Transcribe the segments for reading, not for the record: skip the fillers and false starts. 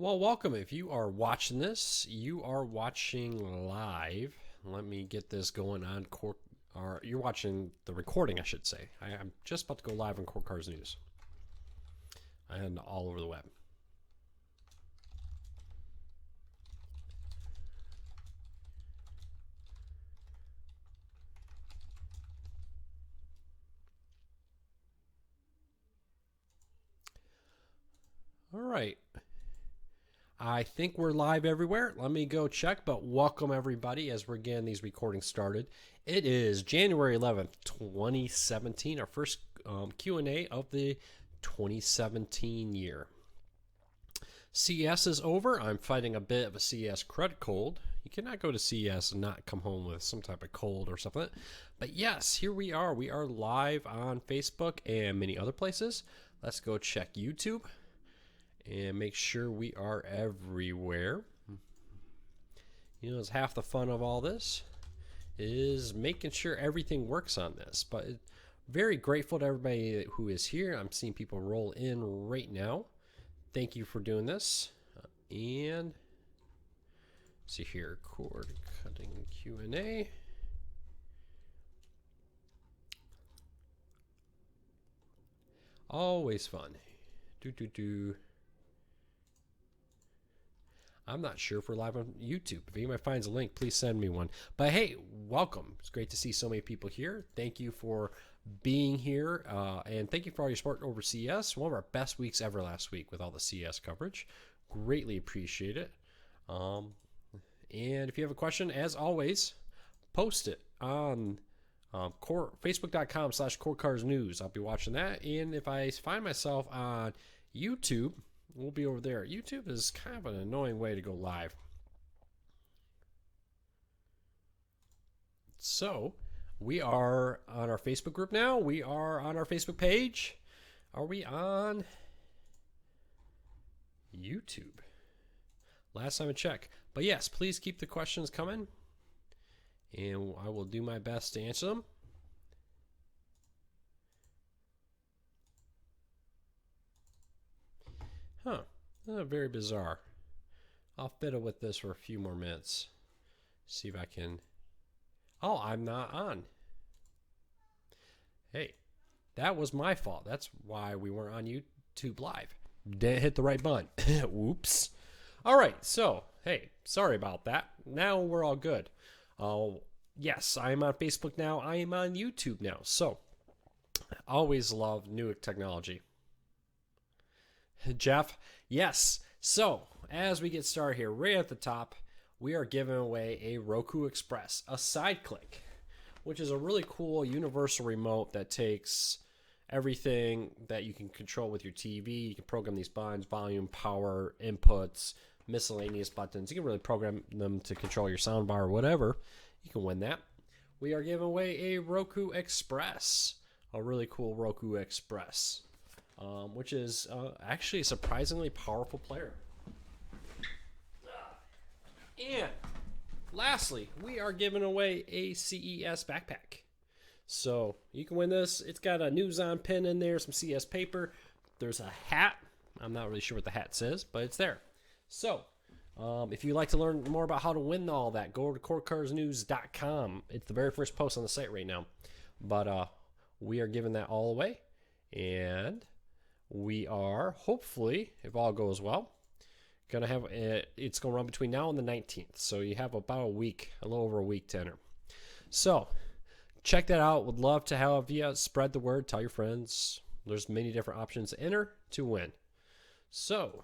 Well, welcome. If you are watching this, you are watching live. Let me get this going on or you're watching the recording, I should say. I'm just about to go live on Court Cars News and all over the web. All right. I think we're live everywhere. Let me go check, but welcome everybody as we're getting these recordings started. It is January 11th, 2017, our first Q&A of the 2017 year. CES is over. I'm fighting a bit of a CES credit cold. You cannot go to CES and not come home with some type of cold or something. But yes, here we are. We are live on Facebook and many other places. Let's go check YouTube and make sure we are everywhere. You know, it's half the fun of all this is making sure everything works on this. But very grateful to everybody who is here. I'm seeing people roll in right now. Thank you for doing this. And see here, cord cutting Q&A. Always fun. I'm not sure if we're live on YouTube. If anybody finds a link, please send me one. But hey, welcome. It's great to see so many people here. Thank you for being here. And thank you for all your support over CES. One of our best weeks ever last week with all the CES coverage. Greatly appreciate it. And if you have a question, as always, post it on Facebook.com/CourtCarsNews. I'll be watching that. And if I find myself on YouTube, we'll be over there. YouTube is kind of an annoying way to go live. So, we are on our Facebook group now. We are on our Facebook page. Are we on YouTube? Last time I checked. But yes, please keep the questions coming. And I will do my best to answer them. Huh. Very bizarre. I'll fiddle with this for a few more minutes. See if I can... Oh, I'm not on. Hey, that was my fault. That's why we weren't on YouTube Live. Didn't hit the right button. Whoops. All right, so, hey, sorry about that. Now we're all good. Yes, I am on Facebook now. I am on YouTube now. So, always love new technology. Jeff, yes. So, as we get started here, right at the top, we are giving away a Roku Express, a side click, which is a really cool universal remote that takes everything that you can control with your TV. You can program these buttons, volume, power, inputs, miscellaneous buttons. You can really program them to control your soundbar or whatever. You can win that. We are giving away a Roku Express, a really cool Roku Express. Which is actually a surprisingly powerful player. And lastly, we are giving away a CES backpack. So you can win this. It's got a News On pin in there, some CES paper. There's a hat. I'm not really sure what the hat says, but it's there. So if you'd like to learn more about how to win all that, go over to CourtCarsNews.com. It's the very first post on the site right now. But we are giving that all away. And we are, hopefully, if all goes well, going to have it's going to run between now and the 19th. So you have about a week, a little over a week to enter. So check that out. Would love to have you spread the word, tell your friends. There's many different options to enter to win. So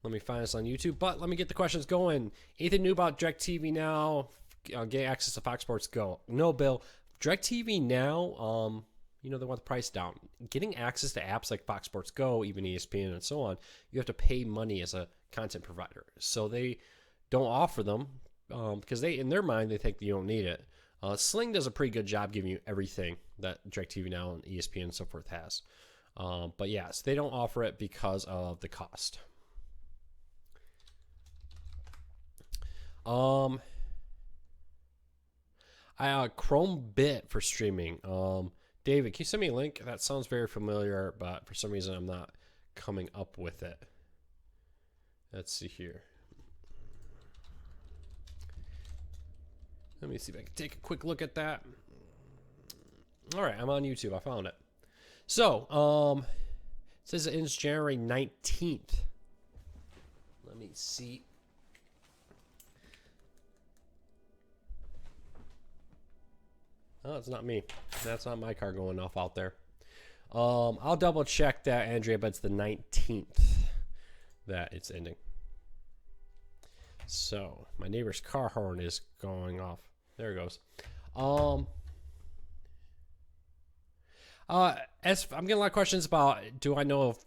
let me find this on YouTube, but let me get the questions going. Anything new about DirecTV Now? Get access to Fox Sports Go? No, Bill. DirecTV Now, you know, they want the price down. Getting access to apps like Fox Sports Go, even ESPN and so on, you have to pay money as a content provider. So they don't offer them because they, in their mind, they think you don't need it. Sling does a pretty good job giving you everything that DirecTV Now and ESPN and so forth has. But yes, they don't offer it because of the cost. Chrome Bit for streaming. David, can you send me a link? That sounds very familiar, but for some reason I'm not coming up with it. Let's see here. Let me see if I can take a quick look at that. All right, I'm on YouTube. I found it. So, it says it ends January 19th. Let me see. Oh, it's not me. That's not my car going off out there. I'll double check that, Andrea, but it's the 19th that it's ending. So, my neighbor's car horn is going off. There it goes. As I'm getting a lot of questions about, do I know if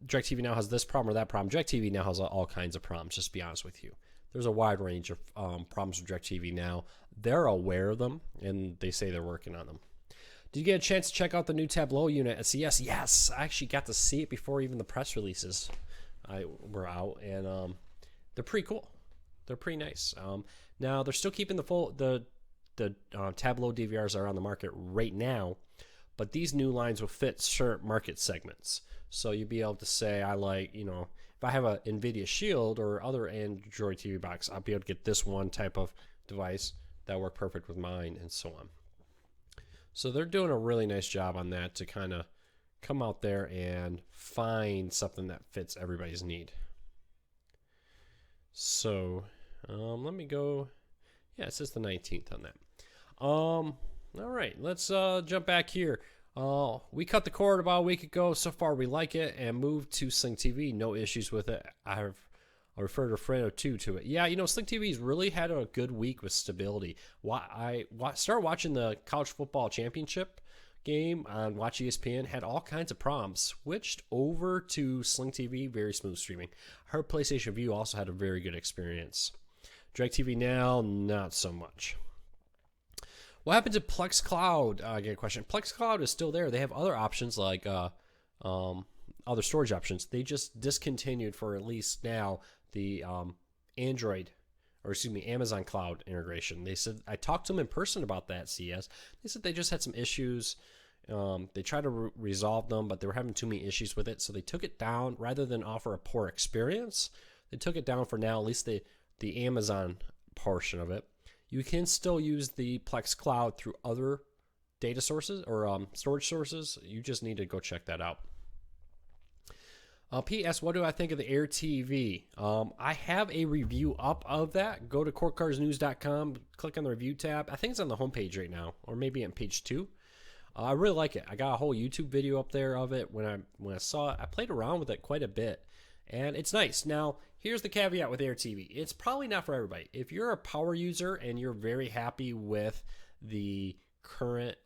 DirecTV now has this problem or that problem? DirecTV now has all kinds of problems, just to be honest with you. There's a wide range of problems with DirecTV now. They're aware of them, and they say they're working on them. Did you get a chance to check out the new Tableau unit at CES? Yes, I actually got to see it before even the press releases were out, and they're pretty cool. They're pretty nice. Now they're still keeping the Tableau DVRs that are on the market right now, but these new lines will fit certain market segments. So you'll be able to say, I like, if I have a NVIDIA Shield or other Android TV box, I'll be able to get this one type of device that work perfect with mine, and so on. So they're doing a really nice job on that to kind of come out there and find something that fits everybody's need. So let me go. Yeah, it says the 19th on that. All right, let's jump back here. We cut the cord about a week ago. So far, we like it and moved to Sling TV. No issues with it. I referred a friend or two to it. Yeah, Sling TV's really had a good week with stability. I started watching the college football championship game on Watch ESPN. Had all kinds of problems. Switched over to Sling TV. Very smooth streaming. I heard PlayStation View also had a very good experience. DirecTV Now, not so much. What happened to Plex Cloud? I get a question. Plex Cloud is still there. They have other options like other storage options. They just discontinued for at least now the Amazon Cloud integration. They said, I talked to them in person about that at CES. They said they just had some issues. They tried to resolve them, but they were having too many issues with it. So they took it down rather than offer a poor experience. They took it down for now, at least the Amazon portion of it. You can still use the Plex Cloud through other data sources or storage sources. You just need to go check that out. P.S. What do I think of the Air TV? I have a review up of that. Go to courtcarsnews.com, click on the review tab. I think it's on the homepage right now, or maybe on page 2. I really like it. I got a whole YouTube video up there of it. When I saw it, I played around with it quite a bit, and it's nice. Now, here's the caveat with Air TV. It's probably not for everybody. If you're a power user and you're very happy with the current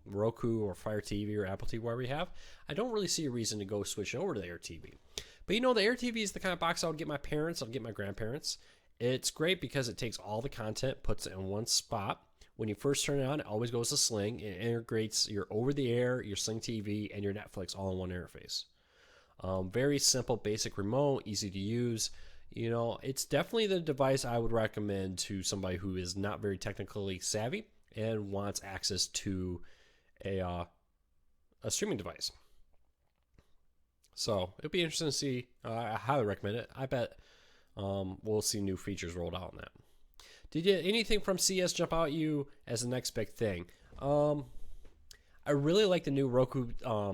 Roku or Fire TV or Apple TV, whatever you have, I don't really see a reason to go switch over to the Air TV. But the Air TV is the kind of box I would get my parents, I'll get my grandparents. It's great because it takes all the content, puts it in one spot. When you first turn it on, it always goes to Sling. It integrates your over-the-air, your Sling TV, and your Netflix all in one interface. Very simple, basic remote, easy to use. It's definitely the device I would recommend to somebody who is not very technically savvy and wants access to a streaming device. So it'll be interesting to see. I highly recommend it. I bet we'll see new features rolled out on that. Did anything from CS jump out at you as the next big thing? I really like the new Roku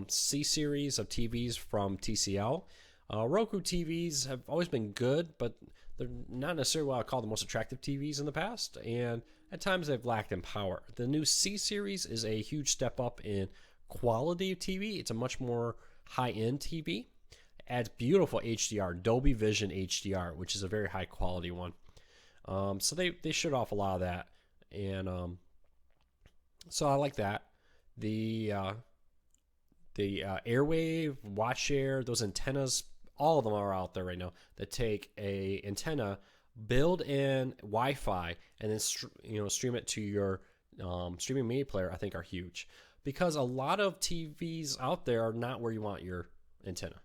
C series of TVs from TCL. Roku TVs have always been good, but they're not necessarily what I call the most attractive TVs in the past, and at times they've lacked in power. The new C series is a huge step up in quality of TV. It's a much more high-end TV. It adds beautiful HDR, Dolby Vision HDR, which is a very high quality one. So they showed off a lot of that, and so I like that. The Airwave, WatchShare, those antennas, all of them are out there right now that take a antenna, build in Wi-Fi, and then stream it to your streaming media player. I think are huge because a lot of TVs out there are not where you want your antenna.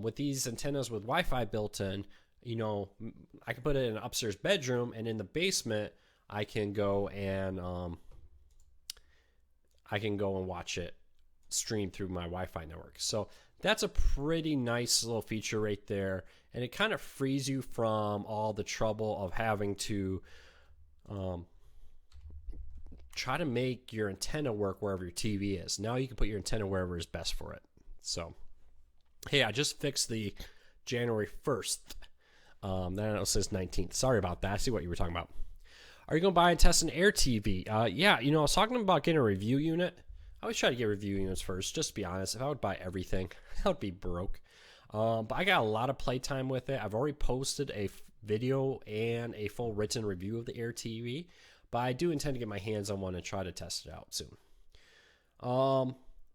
With these antennas with Wi-Fi built in, I can put it in an upstairs bedroom, and in the basement, I can go and watch it stream through my Wi-Fi network. So That's a pretty nice little feature right there. And it kind of frees you from all the trouble of having to try to make your antenna work wherever your TV is. Now you can put your antenna wherever is best for it. So, hey, I just fixed the January 1st. Then it says 19th. Sorry about that. I see what you were talking about. Are you going to buy and test an Air TV? Yeah, I was talking about getting a review unit. I always try to get review units first, just to be honest. If I would buy everything, I would be broke. But I got a lot of playtime with it. I've already posted a video and a full written review of the Air TV, but I do intend to get my hands on one and try to test it out soon.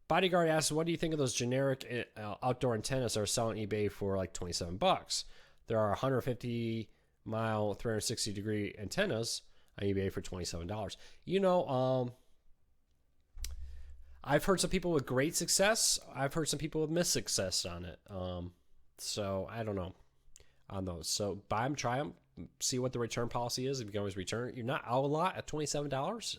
Bodyguard asks, what do you think of those generic outdoor antennas that are selling on eBay for like $27? There are 150 mile, 360 degree antennas on eBay for $27. I've heard some people with great success. I've heard some people with missed success on it. So I don't know on those. So buy them, try them, see what the return policy is. If you can always return it, you're not out a lot at $27.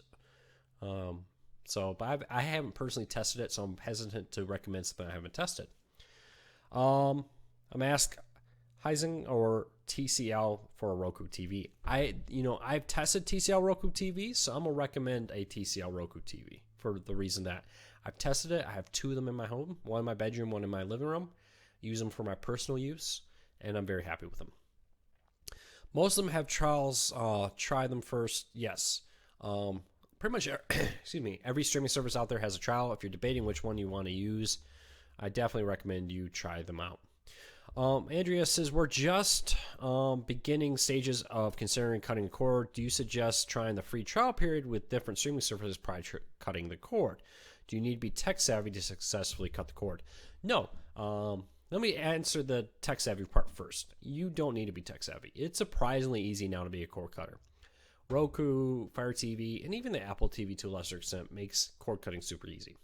But I haven't personally tested it, so I'm hesitant to recommend something I haven't tested. I'm asked Heising or TCL for a Roku TV. I've tested TCL Roku TV, so I'm gonna recommend a TCL Roku TV for the reason that I've tested it. I have two of them in my home, one in my bedroom, one in my living room. Use them for my personal use, and I'm very happy with them. Most of them have trials. Try them first. Yes. Pretty much, every streaming service out there has a trial. If you're debating which one you want to use, I definitely recommend you try them out. Andrea says, we're just beginning stages of considering cutting the cord. Do you suggest trying the free trial period with different streaming services prior to cutting the cord? Do you need to be tech savvy to successfully cut the cord? No. Let me answer the tech savvy part first. You don't need to be tech savvy. It's surprisingly easy now to be a cord cutter. Roku, Fire TV, and even the Apple TV to a lesser extent makes cord cutting super easy.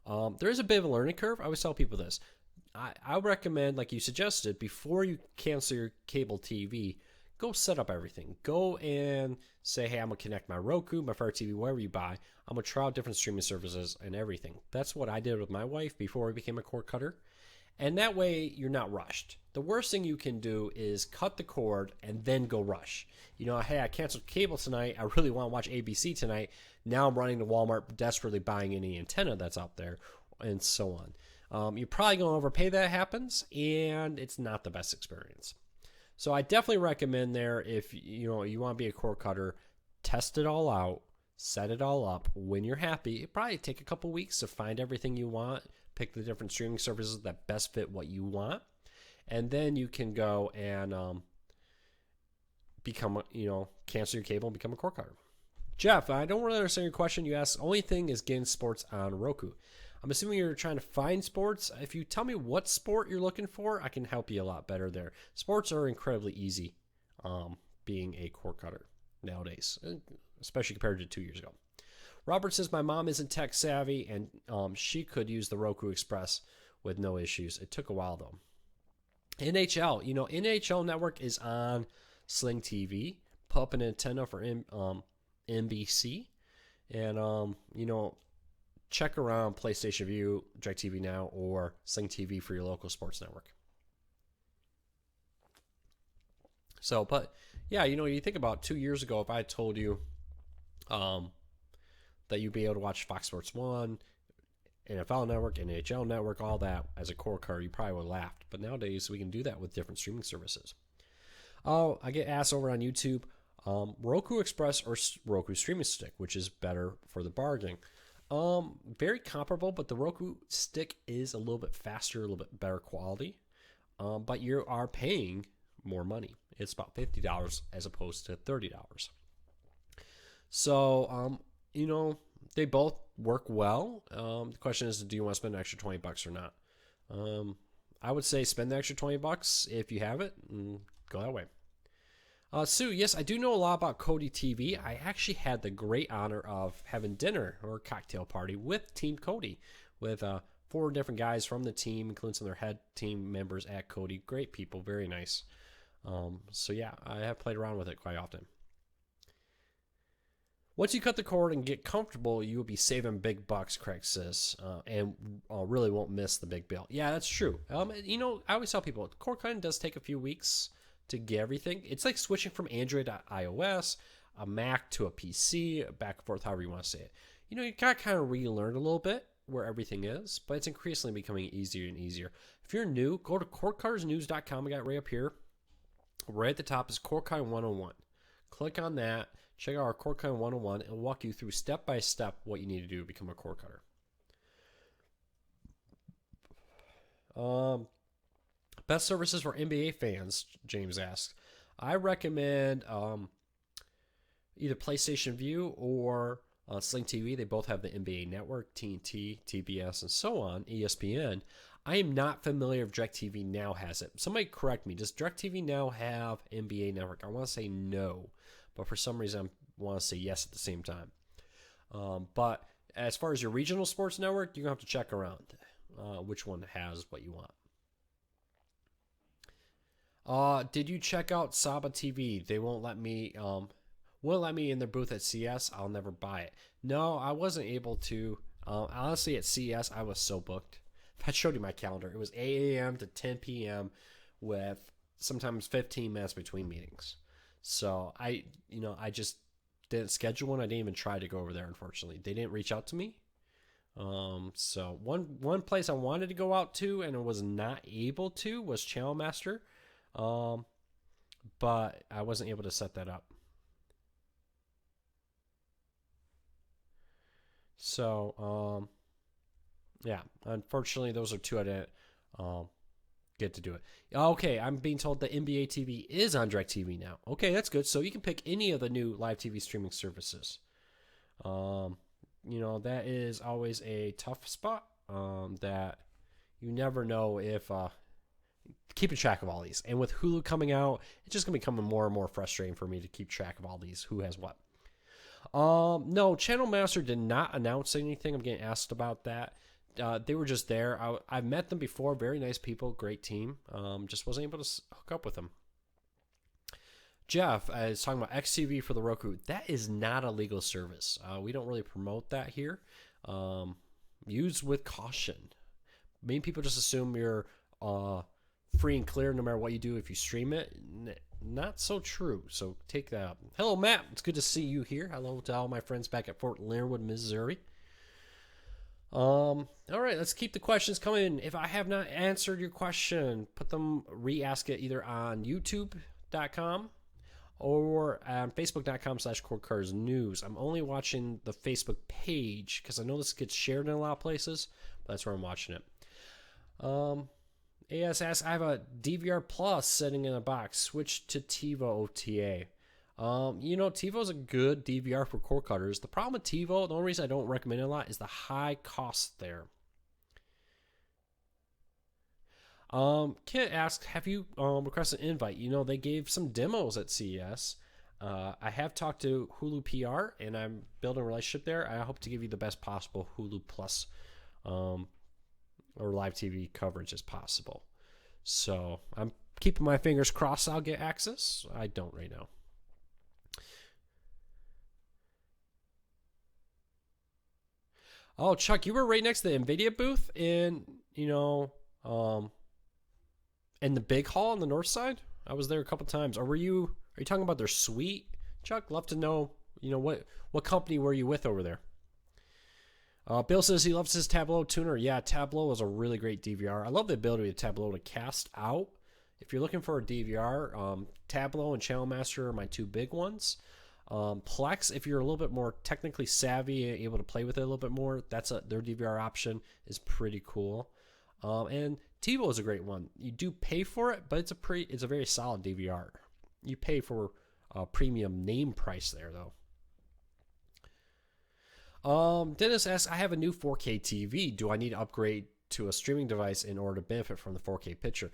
There is a bit of a learning curve. I always tell people this. I recommend, like you suggested, before you cancel your cable TV, go set up everything. Go and say, hey, I'm going to connect my Roku, my Fire TV, whatever you buy. I'm going to try out different streaming services and everything. That's what I did with my wife before we became a cord cutter. And that way, you're not rushed. The worst thing you can do is cut the cord and then go rush. Hey, I canceled cable tonight. I really want to watch ABC tonight. Now I'm running to Walmart, desperately buying any antenna that's out there, and so on. You're probably going to overpay that happens, and it's not the best experience. So I definitely recommend there, if you want to be a cord cutter, test it all out, set it all up. When you're happy, it probably take a couple weeks to find everything you want, pick the different streaming services that best fit what you want, and then you can go and cancel your cable and become a cord cutter. Jeff, I don't really understand your question. You asked, only thing is getting sports on Roku. I'm assuming you're trying to find sports. If you tell me what sport you're looking for, I can help you a lot better there. Sports are incredibly easy being a cord cutter nowadays, especially compared to 2 years ago. Robert says, my mom isn't tech savvy, and she could use the Roku Express with no issues. It took a while, though. NHL. NHL Network is on Sling TV. Put up an antenna for NBC. And, check around PlayStation View, DirecTV Now, or Sling TV for your local sports network. So, but, yeah, you think about 2 years ago, if I had told you that you'd be able to watch Fox Sports 1, NFL Network, NHL Network, all that as a cord cutter, you probably would have laughed. But nowadays, we can do that with different streaming services. Oh, I get asked over on YouTube, Roku Express or Roku Streaming Stick, which is better for the bargaining? Very comparable, but the Roku Stick is a little bit faster, a little bit better quality. But you are paying more money. It's about $50 as opposed to $30. So, they both work well. The question is, do you want to spend an extra $20 or not? I would say spend the extra $20 if you have it and go that way. Sue, yes, I do know a lot about Kodi TV. I actually had the great honor of having dinner or cocktail party with Team Kodi, with 4 different guys from the team, including some of their head team members at Kodi. Great people, very nice. So yeah, I have played around with it quite often. Once you cut the cord and get comfortable, you will be saving big bucks, Craig says, and really won't miss the big bill. Yeah, that's true. I always tell people, cord cutting does take a few weeks to get everything. It's like switching from Android to iOS, a Mac to a PC, back and forth, however you want to say it. You got to kind of relearn a little bit where everything is, but it's increasingly becoming easier and easier. If you're new, go to cordcuttersnews.com. I got it right up here. Right at the top is Cord Cutting 101. Click on that. Check out our Cord Cutting 101 and walk you through step by step what you need to do to become a cord cutter. Best services for NBA fans, James asks. I recommend either PlayStation View or Sling TV. They both have the NBA Network, TNT, TBS, and so on, ESPN. I am not familiar if DirecTV Now has it. Somebody correct me. Does DirecTV Now have NBA Network? I want to say no, but for some reason I want to say yes at the same time. But as far as your regional sports network, you're going to have to check around which one has what you want. Did you check out Saba TV? They won't let me in their booth at CS. I'll never buy it. No, I wasn't able to. Honestly, at CS, I was so booked. I showed you my calendar. It was 8 a.m. to 10 p.m. with sometimes 15 minutes between meetings. So I just didn't schedule one. I didn't even try to go over there, unfortunately. They didn't reach out to me. So one place I wanted to go out to and I was not able to was Channel Master. But I wasn't able to set that up. So, yeah, unfortunately, those are two I didn't get to do it. Okay, I'm being told that NBA TV is on DirecTV now. Okay, that's good. So you can pick any of the new live TV streaming services. That is always a tough spot that you never know if keeping track of all these. And with Hulu coming out, it's just going to become more and more frustrating for me to keep track of all these, who has what. No, Channel Master did not announce anything. I'm getting asked about that. They were just there. I've met them before. Very nice people. Great team. Just wasn't able to hook up with them. Jeff is talking about XTV for the Roku. That is not a legal service. We don't really promote that here. Use with caution. Many people just assume you're free and clear no matter what you do if you stream it. Not so true. So take that up. Hello, Matt. It's good to see you here. Hello to all my friends back at Fort Leonard, Missouri. All right, let's keep the questions coming. If I have not answered your question, re-ask it either on youtube.com or on facebook.com/cordcuttersnews. I'm only watching the Facebook page because I know this gets shared in a lot of places, but that's where I'm watching it. AS asks, I have a DVR Plus sitting in a box. Switch to TiVo OTA. TiVo is a good DVR for cord cutters. The problem with TiVo, the only reason I don't recommend it a lot is the high cost there. Kent asks, have you requested an invite? They gave some demos at CES. I have talked to Hulu PR, and I'm building a relationship there. I hope to give you the best possible Hulu Plus or live TV coverage as possible. So I'm keeping my fingers crossed I'll get access. I don't right now. Oh, Chuck, you were right next to the NVIDIA booth in the big hall on the north side. I was there a couple times. Are you talking about their suite, Chuck? Love to know, what company were you with over there? Bill says he loves his Tableau tuner. Yeah, Tableau is a really great DVR. I love the ability of Tableau to cast out. If you're looking for a DVR, Tableau and Channel Master are my two big ones. Plex, if you're a little bit more technically savvy and able to play with it a little bit more, their DVR option is pretty cool. And TiVo is a great one. You do pay for it, but it's a very solid DVR. You pay for a premium name price there, though. Dennis asks, I have a new 4K TV. Do I need to upgrade to a streaming device in order to benefit from the 4K picture?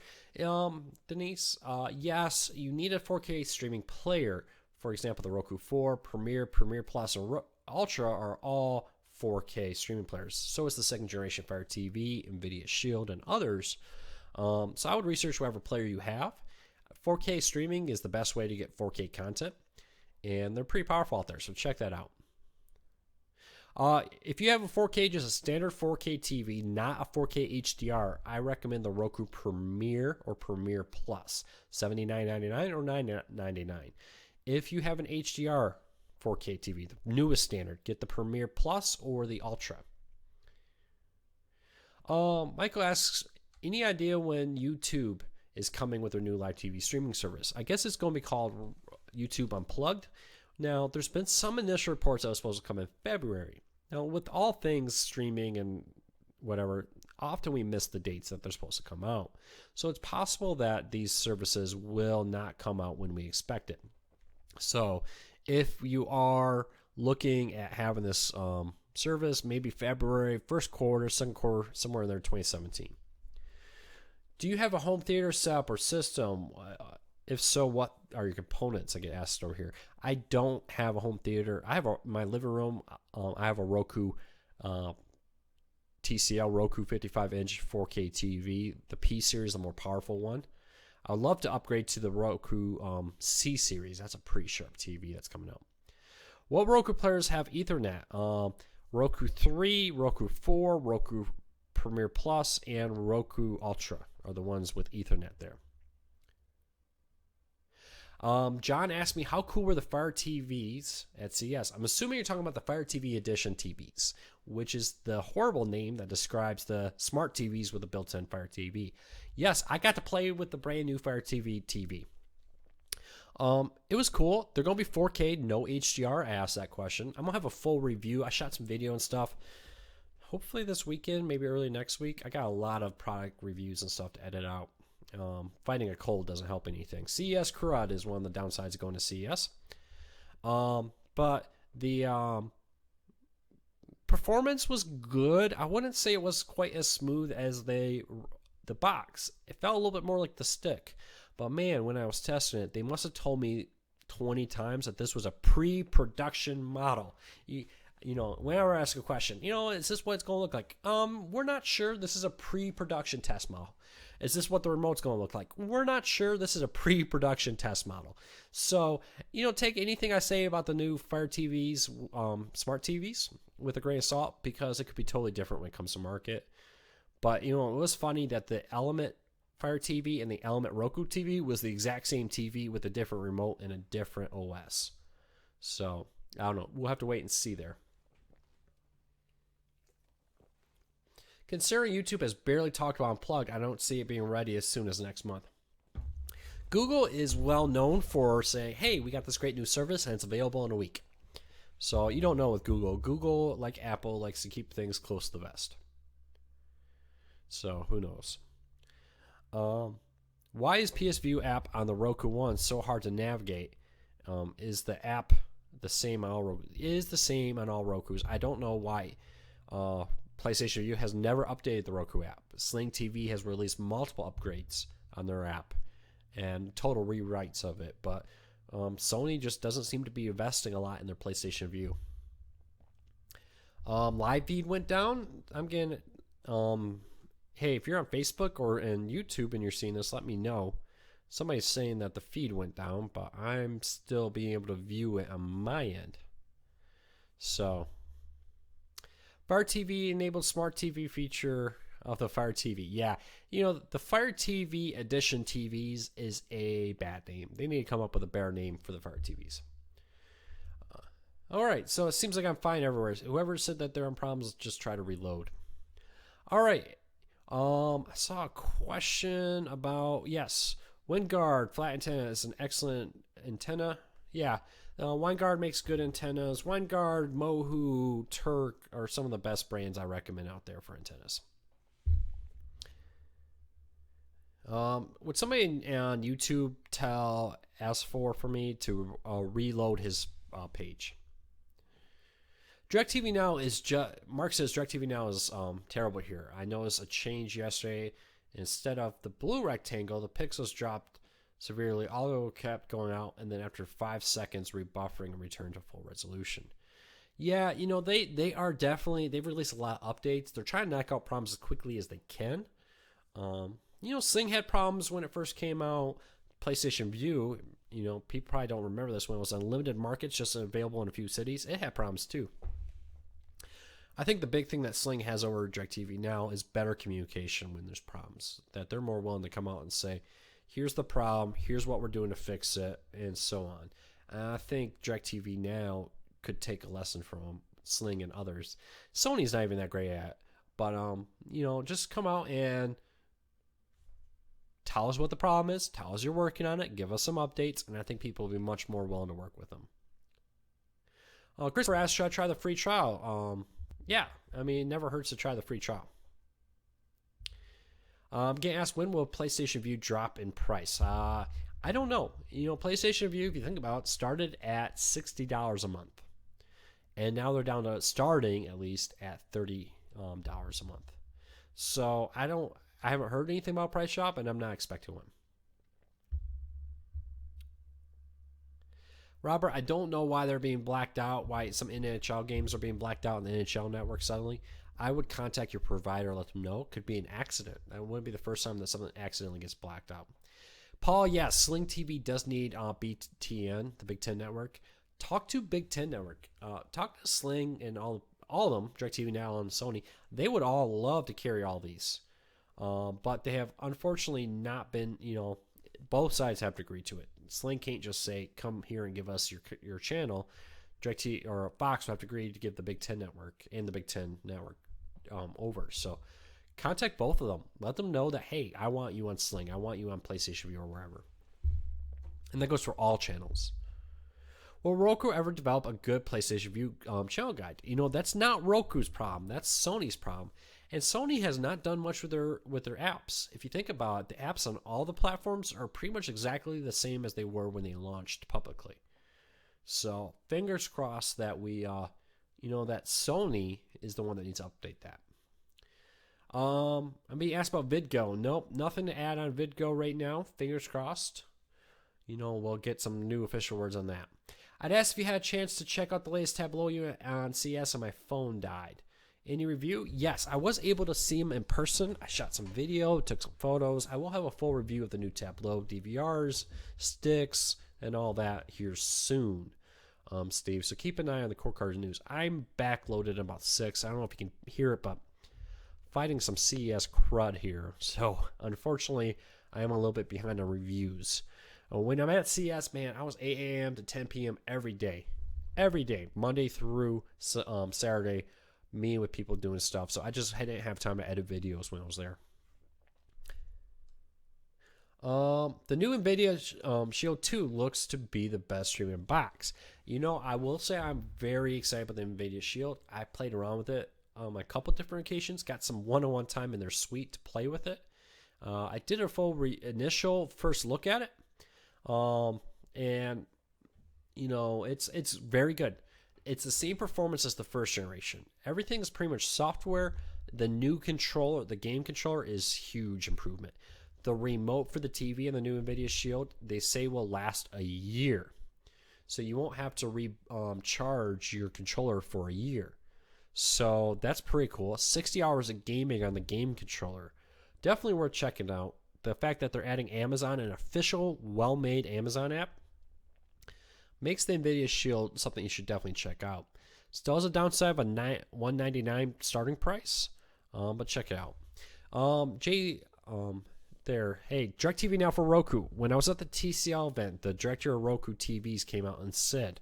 Denise, yes, you need a 4K streaming player. For example, the Roku 4, Premiere Plus, and Ultra are all 4K streaming players. So is the second generation Fire TV, NVIDIA Shield, and others. So I would research whatever player you have. 4K streaming is the best way to get 4K content, and they're pretty powerful out there, so check that out. If you have a 4K, just a standard 4K TV, not a 4K HDR, I recommend the Roku Premiere or Premiere Plus, $79.99 or $9.99. If you have an HDR 4K TV, the newest standard, get the Premiere Plus or the Ultra. Michael asks, any idea when YouTube is coming with their new live TV streaming service? I guess it's going to be called YouTube Unplugged. Now, there's been some initial reports that was supposed to come in February. Now, with all things streaming and whatever, often we miss the dates that they're supposed to come out. So it's possible that these services will not come out when we expect it. So if you are looking at having this service, maybe February, first quarter, second quarter, somewhere in there, 2017. Do you have a home theater setup or system? If so, what are your components? I get asked over here. I don't have a home theater. I have my living room. I have a Roku TCL Roku 55-inch 4K TV. The P series, the more powerful one. I'd love to upgrade to the Roku C series. That's a pretty sharp TV that's coming out. What Roku players have Ethernet? Roku 3, Roku 4, Roku Premiere Plus, and Roku Ultra are the ones with Ethernet there. John asked me, how cool were the Fire TVs at CES? I'm assuming you're talking about the Fire TV Edition TVs, which is the horrible name that describes the smart TVs with a built-in Fire TV. Yes, I got to play with the brand new Fire TV. It was cool. They're going to be 4K, no HDR. I asked that question. I'm going to have a full review. I shot some video and stuff. Hopefully this weekend, maybe early next week. I got a lot of product reviews and stuff to edit out. Fighting a cold doesn't help anything. CES crud is one of the downsides of going to CES. But the performance was good. I wouldn't say it was quite as smooth as the box. It felt a little bit more like the stick. But man, when I was testing it, they must have told me 20 times that this was a pre-production model. You know, whenever I ask a question, is this what it's going to look like? We're not sure. This is a pre-production test model. Is this what the remote's going to look like? We're not sure. This is a pre-production test model. So, take anything I say about the new Fire TVs, smart TVs, with a grain of salt, because it could be totally different when it comes to market. But, it was funny that the Element Fire TV and the Element Roku TV was the exact same TV with a different remote and a different OS. So, I don't know. We'll have to wait and see there. Considering YouTube has barely talked about Unplugged, I don't see it being ready as soon as next month. Google is well known for saying, hey, we got this great new service and it's available in a week. So you don't know with Google. Google, like Apple, likes to keep things close to the vest. So who knows? Why is PS View app on the Roku One so hard to navigate? Is the app the same on all Rokus? It is the same on all Rokus. I don't know why. PlayStation View has never updated the Roku app. Sling TV has released multiple upgrades on their app and total rewrites of it, but Sony just doesn't seem to be investing a lot in their PlayStation View. Live feed went down. I'm getting, hey, if you're on Facebook or in YouTube and you're seeing this, let me know. Somebody's saying that the feed went down, but I'm still being able to view it on my end. So, Fire TV enabled smart TV feature of the Fire TV. Yeah, the Fire TV Edition TVs is a bad name. They need to come up with a better name for the Fire TVs. All right, so it seems like I'm fine everywhere. Whoever said that they're on problems, just try to reload. All right, I saw a question about, yes, WindGuard flat antenna is an excellent antenna. Yeah. WindGuard makes good antennas. WindGuard, Mohu, Turk are some of the best brands I recommend out there for antennas. Would somebody on YouTube ask for me to reload his page? DirecTV Now is Mark says DirecTV Now is terrible here. I noticed a change yesterday. Instead of the blue rectangle, the pixels dropped severely. Audio kept going out, and then after 5 seconds, rebuffering and returned to full resolution. Yeah, they are definitely, they've released a lot of updates. They're trying to knock out problems as quickly as they can. Sling had problems when it first came out. PlayStation View, people probably don't remember this when it was on limited markets, just available in a few cities. It had problems too. I think the big thing that Sling has over DirecTV now is better communication when there's problems. That they're more willing to come out and say, here's the problem, here's what we're doing to fix it, and so on. And I think DirecTV now could take a lesson from Sling and others. Sony's not even that great at it. But, just come out and tell us what the problem is. Tell us you're working on it. Give us some updates. And I think people will be much more willing to work with them. Christopher asked, should I try the free trial? Yeah. I mean, it never hurts to try the free trial. Getting asked, when will PlayStation Vue drop in price? I don't know. PlayStation Vue, if you think about it, started at $60 a month. And now they're down to starting at least at $30 a month. So I haven't heard anything about price drop, and I'm not expecting one. Robert, I don't know why they're being blacked out, why some NHL games are being blacked out on the NHL network suddenly. I would contact your provider, let them know. It could be an accident. That wouldn't be the first time that something accidentally gets blacked out. Paul, yes, Sling TV does need BTN, the Big Ten Network. Talk to Big Ten Network. Talk to Sling and all of them, DirecTV Now and Sony. They would all love to carry all these. But they have unfortunately not been, both sides have to agree to it. Sling can't just say, come here and give us your channel. DirecTV or Fox would have to agree to give the Big Ten Network and the Big Ten Network over. So contact both of them. Let them know that, hey, I want you on Sling. I want you on PlayStation View or wherever. And that goes for all channels. Will Roku ever develop a good PlayStation View channel guide? That's not Roku's problem. That's Sony's problem. And Sony has not done much with their apps. If you think about it, the apps on all the platforms are pretty much exactly the same as they were when they launched publicly. So fingers crossed that that Sony is the one that needs to update that. I'm being asked about VidGo. Nope, nothing to add on VidGo right now. Fingers crossed. We'll get some new official words on that. I'd ask if you had a chance to check out the latest Tableau unit on CS and my phone died. Any review? Yes, I was able to see them in person. I shot some video, took some photos. I will have a full review of the new Tableau DVRs, sticks, and all that here soon, Steve. So keep an eye on the Core Cards News. I'm backloaded at about 6. I don't know if you can hear it, but fighting some CES crud here. So unfortunately, I am a little bit behind on reviews. When I'm at CES, man, I was 8 a.m. to 10 p.m. every day, Monday through Saturday. Me with people doing stuff, so I just didn't have time to edit videos when I was there. The new NVIDIA Shield 2 looks to be the best streaming box. I will say I'm very excited about the NVIDIA Shield. I played around with it on a couple different occasions, got some one-on-one time in their suite to play with it. I did a full initial first look at it, and it's very good. It's the same performance as the first generation. Everything is pretty much software. The new controller, the game controller, is huge improvement. The remote for the TV and the new NVIDIA Shield, they say will last a year. So you won't have to charge your controller for a year. So that's pretty cool. 60 hours of gaming on the game controller. Definitely worth checking out. The fact that they're adding Amazon, an official, well-made Amazon app, makes the NVIDIA Shield something you should definitely check out. Still has a downside of a $199 starting price, but check it out. Hey, DirecTV Now for Roku. When I was at the TCL event, the director of Roku TVs came out and said,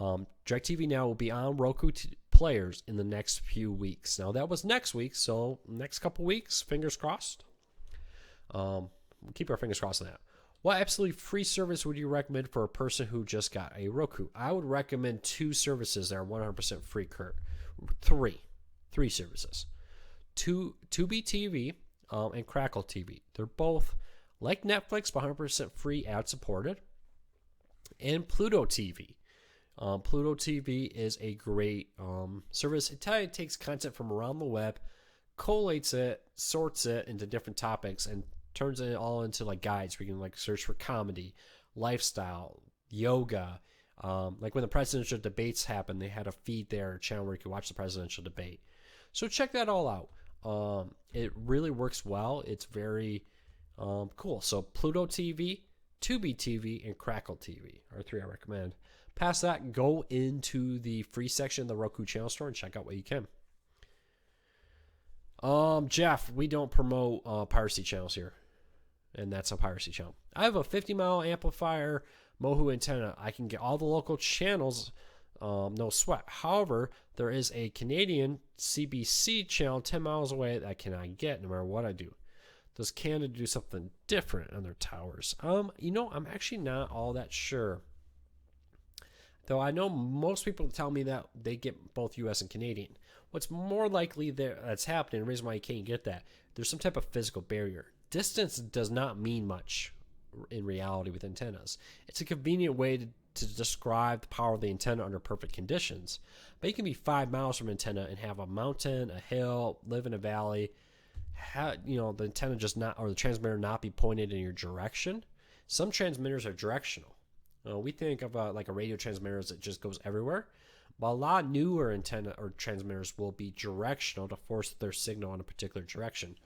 DirecTV Now will be on Roku players in the next few weeks. Now, that was next week, so next couple weeks, fingers crossed. We'll keep our fingers crossed on that. What absolutely free service would you recommend for a person who just got a Roku? I would recommend 2 services that are 100% free, Kurt. 3 services. Tubi TV and Crackle TV. They're both like Netflix, but 100% free, ad supported. And Pluto TV. Pluto TV is a great service. It takes content from around the web, collates it, sorts it into different topics, and turns it all into like guides where you can search for comedy, lifestyle, yoga. Like when the presidential debates happened, they had a feed there, a channel where you could watch the presidential debate. So check that all out. It really works well. It's very cool. So Pluto TV, Tubi TV, and Crackle TV are 3 I recommend. Past that, go into the free section of the Roku channel store and check out what you can. Jeff, we don't promote piracy channels here, and that's a piracy channel. I have a 50-mile amplifier Mohu antenna. I can get all the local channels, no sweat. However, there is a Canadian CBC channel 10 miles away that I cannot get no matter what I do. Does Canada do something different on their towers? I'm actually not all that sure. Though I know most people tell me that they get both US and Canadian. What's more likely that's happening, the reason why you can't get that, there's some type of physical barrier. Distance does not mean much in reality with antennas. It's a convenient way to describe the power of the antenna under perfect conditions. But you can be 5 miles from an antenna and have a mountain, a hill, live in a valley, the antenna just not, or the transmitter not be pointed in your direction. Some transmitters are directional. We think of like a radio transmitter that just goes everywhere. While a lot newer antenna or transmitters will be directional to force their signal in a particular direction.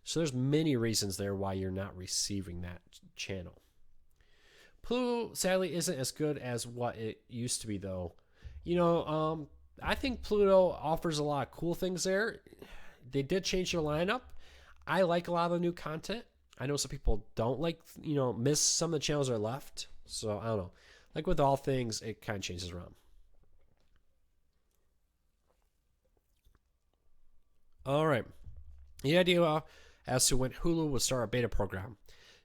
So there's many reasons there why you're not receiving that channel. Pluto sadly isn't as good as what it used to be though. I think Pluto offers a lot of cool things there. They did change their lineup. I like a lot of the new content. I know some people don't like, miss some of the channels that are left. So I don't know. Like with all things, it kind of changes around. All right. The idea as to when Hulu will start a beta program.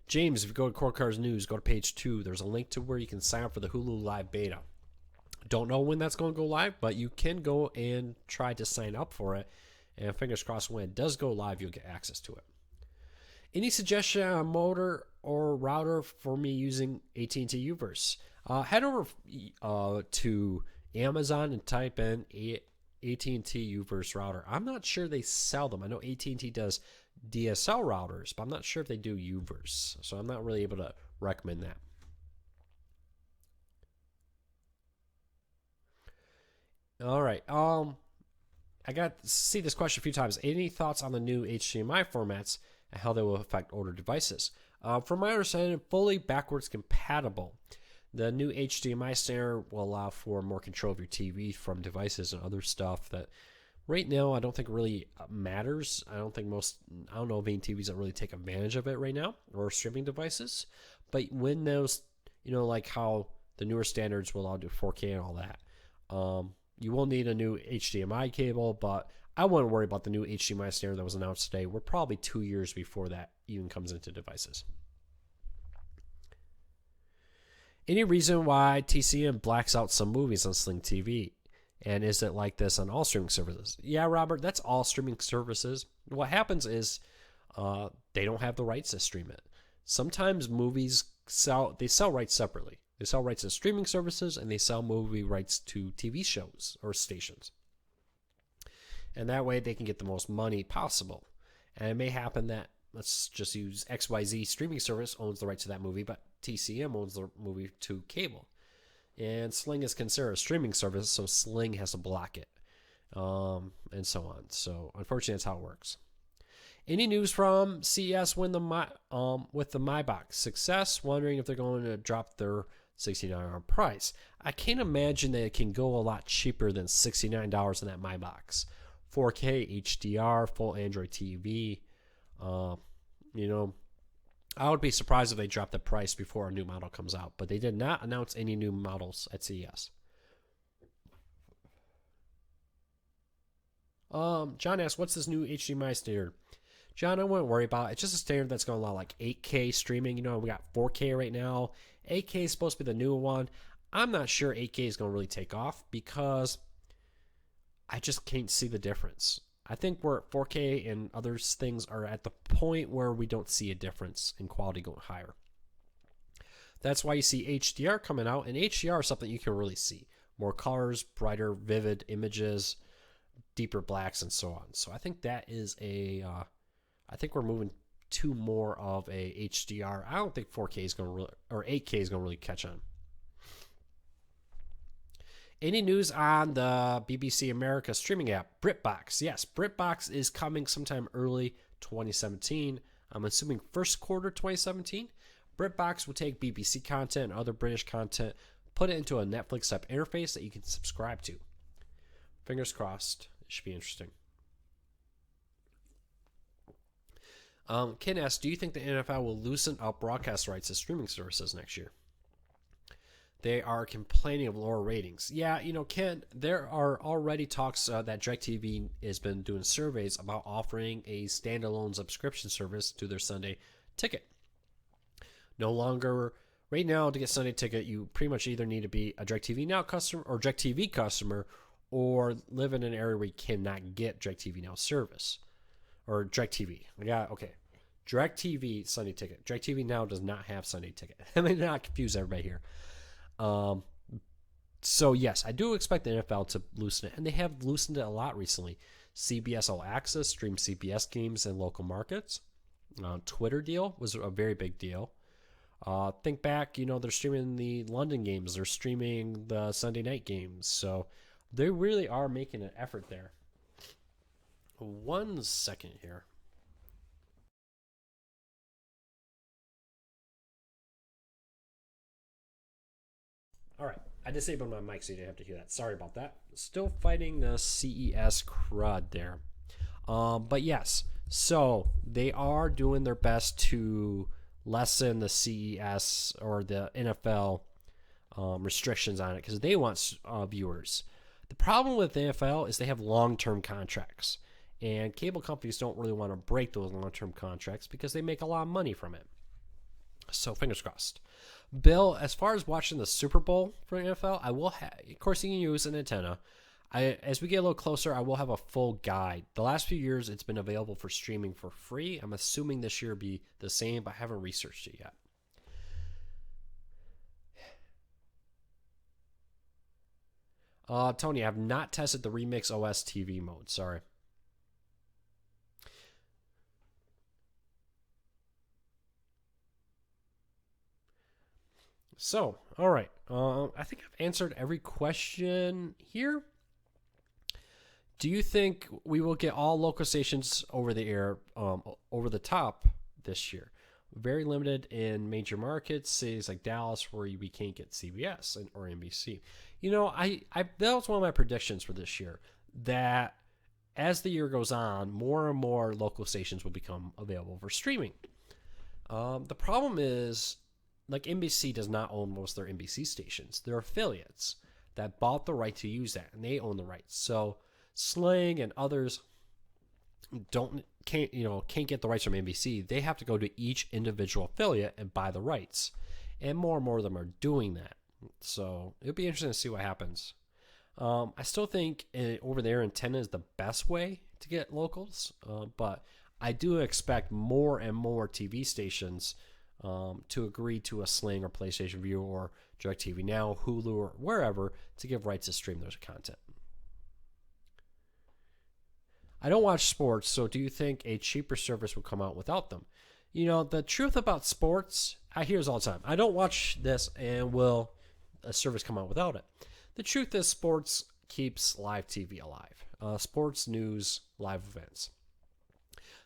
James, if you go to Core Cars News, go to page 2. There's a link to where you can sign up for the Hulu Live beta. Don't know when that's going to go live, but you can go and try to sign up for it. And fingers crossed when it does go live, you'll get access to it. Any suggestion on a motor or router for me using AT&T Uverse? Head over to Amazon and type in AT&T Uverse router. I'm not sure they sell them. I know AT&T does DSL routers, but I'm not sure if they do Uverse. So I'm not really able to recommend that. All right. I got to see this question a few times. Any thoughts on the new HDMI formats and how they will affect older devices? From my understanding, fully backwards compatible. The new HDMI standard will allow for more control of your TV from devices and other stuff that right now I don't think really matters. I don't know of any TVs that really take advantage of it right now, or streaming devices. But when those, like how the newer standards will allow to do 4K and all that, you will need a new HDMI cable, but I wouldn't worry about the new HDMI standard that was announced today. We're probably 2 years before that even comes into devices. Any reason why TCM blacks out some movies on Sling TV? And is it like this on all streaming services? Yeah, Robert, that's all streaming services. What happens is they don't have the rights to stream it. Sometimes movies sell rights separately. They sell rights to streaming services and they sell movie rights to TV shows or stations. And that way they can get the most money possible. And it may happen that, let's just use XYZ streaming service owns the rights to that movie, but TCM owns the movie to cable. And Sling is considered a streaming service, so Sling has to block it. And so on. So unfortunately, that's how it works. Any news from CES with the MyBox success? Wondering if they're going to drop their $69 price. I can't imagine that it can go a lot cheaper than $69 in that MyBox. 4K HDR, full Android TV. I would be surprised if they dropped the price before a new model comes out, but they did not announce any new models at CES. John asks, what's this new HDMI standard? John, I wouldn't worry about it. It's just a standard that's going to allow like 8K streaming. We got 4K right now. 8K is supposed to be the new one. I'm not sure 8K is going to really take off because I just can't see the difference. I think we're 4K and other things are at the point where we don't see a difference in quality going higher. That's why you see HDR coming out, and HDR is something you can really see. More colors, brighter, vivid images, deeper blacks, and so on. So I think that is I think we're moving to more of a HDR. I don't think 4K is going to really, or 8K is going to really catch on. Any news on the BBC America streaming app, BritBox? Yes, BritBox is coming sometime early 2017. I'm assuming first quarter 2017. BritBox will take BBC content and other British content, put it into a Netflix type interface that you can subscribe to. Fingers crossed. It should be interesting. Ken asks, do you think the NFL will loosen up broadcast rights to streaming services next year? They are complaining of lower ratings. Yeah, Ken, there are already talks that DirecTV has been doing surveys about offering a standalone subscription service to their Sunday ticket. No longer, right now, to get Sunday ticket, you pretty much either need to be a DirecTV Now customer or DirecTV customer, or live in an area where you cannot get DirecTV Now service. Or DirecTV. Yeah, okay. DirecTV Sunday ticket. DirecTV Now does not have Sunday ticket. I mean, not confuse everybody here. So yes, I do expect the NFL to loosen it, and they have loosened it a lot recently. CBS All Access streams CBS games in local markets. Twitter deal was a very big deal. Think back, they're streaming the London games, they're streaming the Sunday night games, so they really are making an effort there. 1 second here. All right, I disabled my mic so you didn't have to hear that. Sorry about that. Still fighting the CES crud there. But yes, so they are doing their best to lessen the CES or the NFL restrictions on it because they want viewers. The problem with the NFL is they have long-term contracts, and cable companies don't really want to break those long-term contracts because they make a lot of money from it. So fingers crossed. Bill, as far as watching the Super Bowl for the NFL, I will have, of course, you can use an antenna. As we get a little closer, I will have a full guide. The last few years, it's been available for streaming for free. I'm assuming this year will be the same, but I haven't researched it yet. Tony, I have not tested the Remix OS TV mode. Sorry. So, all right. I think I've answered every question here. Do you think we will get all local stations over the air, over the top this year? Very limited in major markets, cities like Dallas, where we can't get CBS or NBC. That was one of my predictions for this year, that as the year goes on, more and more local stations will become available for streaming. The problem is, like, NBC does not own most of their NBC stations. They're affiliates that bought the right to use that, and they own the rights. So Sling and others can't get the rights from NBC. They have to go to each individual affiliate and buy the rights, and more of them are doing that. So it'll be interesting to see what happens. I still think over there antenna is the best way to get locals, but I do expect more and more TV stations to agree to a Sling or PlayStation View or DirecTV Now, Hulu, or wherever to give rights to stream their content. I don't watch sports, so do you think a cheaper service will come out without them? The truth about sports, I hear this all the time. I don't watch this, and will a service come out without it? The truth is sports keeps live TV alive. Sports, news, live events.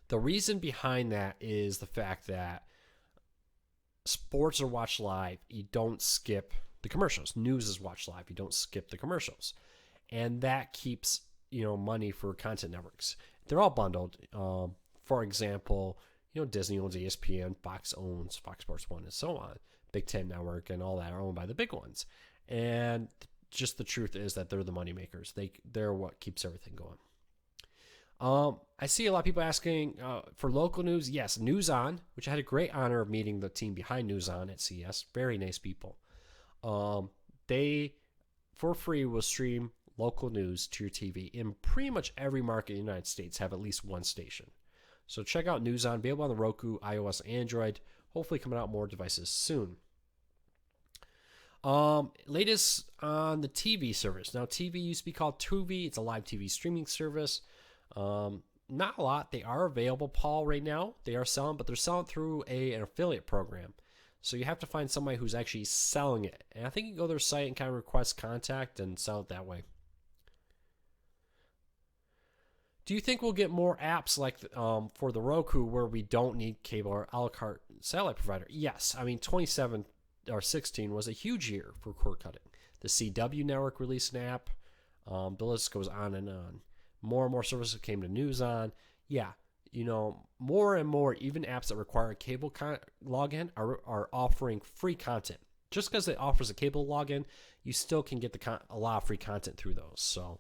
The reason behind that is the fact that sports are watched live. You don't skip the commercials. News is watched live. You don't skip the commercials. And that keeps money for content networks. They're all bundled. For example, Disney owns ESPN, Fox owns Fox Sports 1, and so on. Big Ten Network and all that are owned by the big ones. And just the truth is that they're the money makers. They're what keeps everything going. I see a lot of people asking for local news. Yes, News On, which I had a great honor of meeting the team behind News On at CES. Very nice people. They, for free, will stream local news to your TV in pretty much every market in the United States. Have at least one station. So check out News On. Available on the Roku, iOS, Android. Hopefully coming out more devices soon. Latest on the TV service. Now, TV used to be called Tubi. It's a live TV streaming service. Not a lot. They are available, Paul, right now. They are selling, but they're selling through an affiliate program. So you have to find somebody who's actually selling it. And I think you can go to their site and kind of request contact and sell it that way. Do you think we'll get more apps like for the Roku where we don't need cable or a la carte satellite provider? Yes. I mean, 2016 was a huge year for cord cutting. The CW network released an app. The list goes on and on. More and more services came to news on. Yeah, more and more, even apps that require a cable login are offering free content. Just because it offers a cable login, you still can get a lot of free content through those. So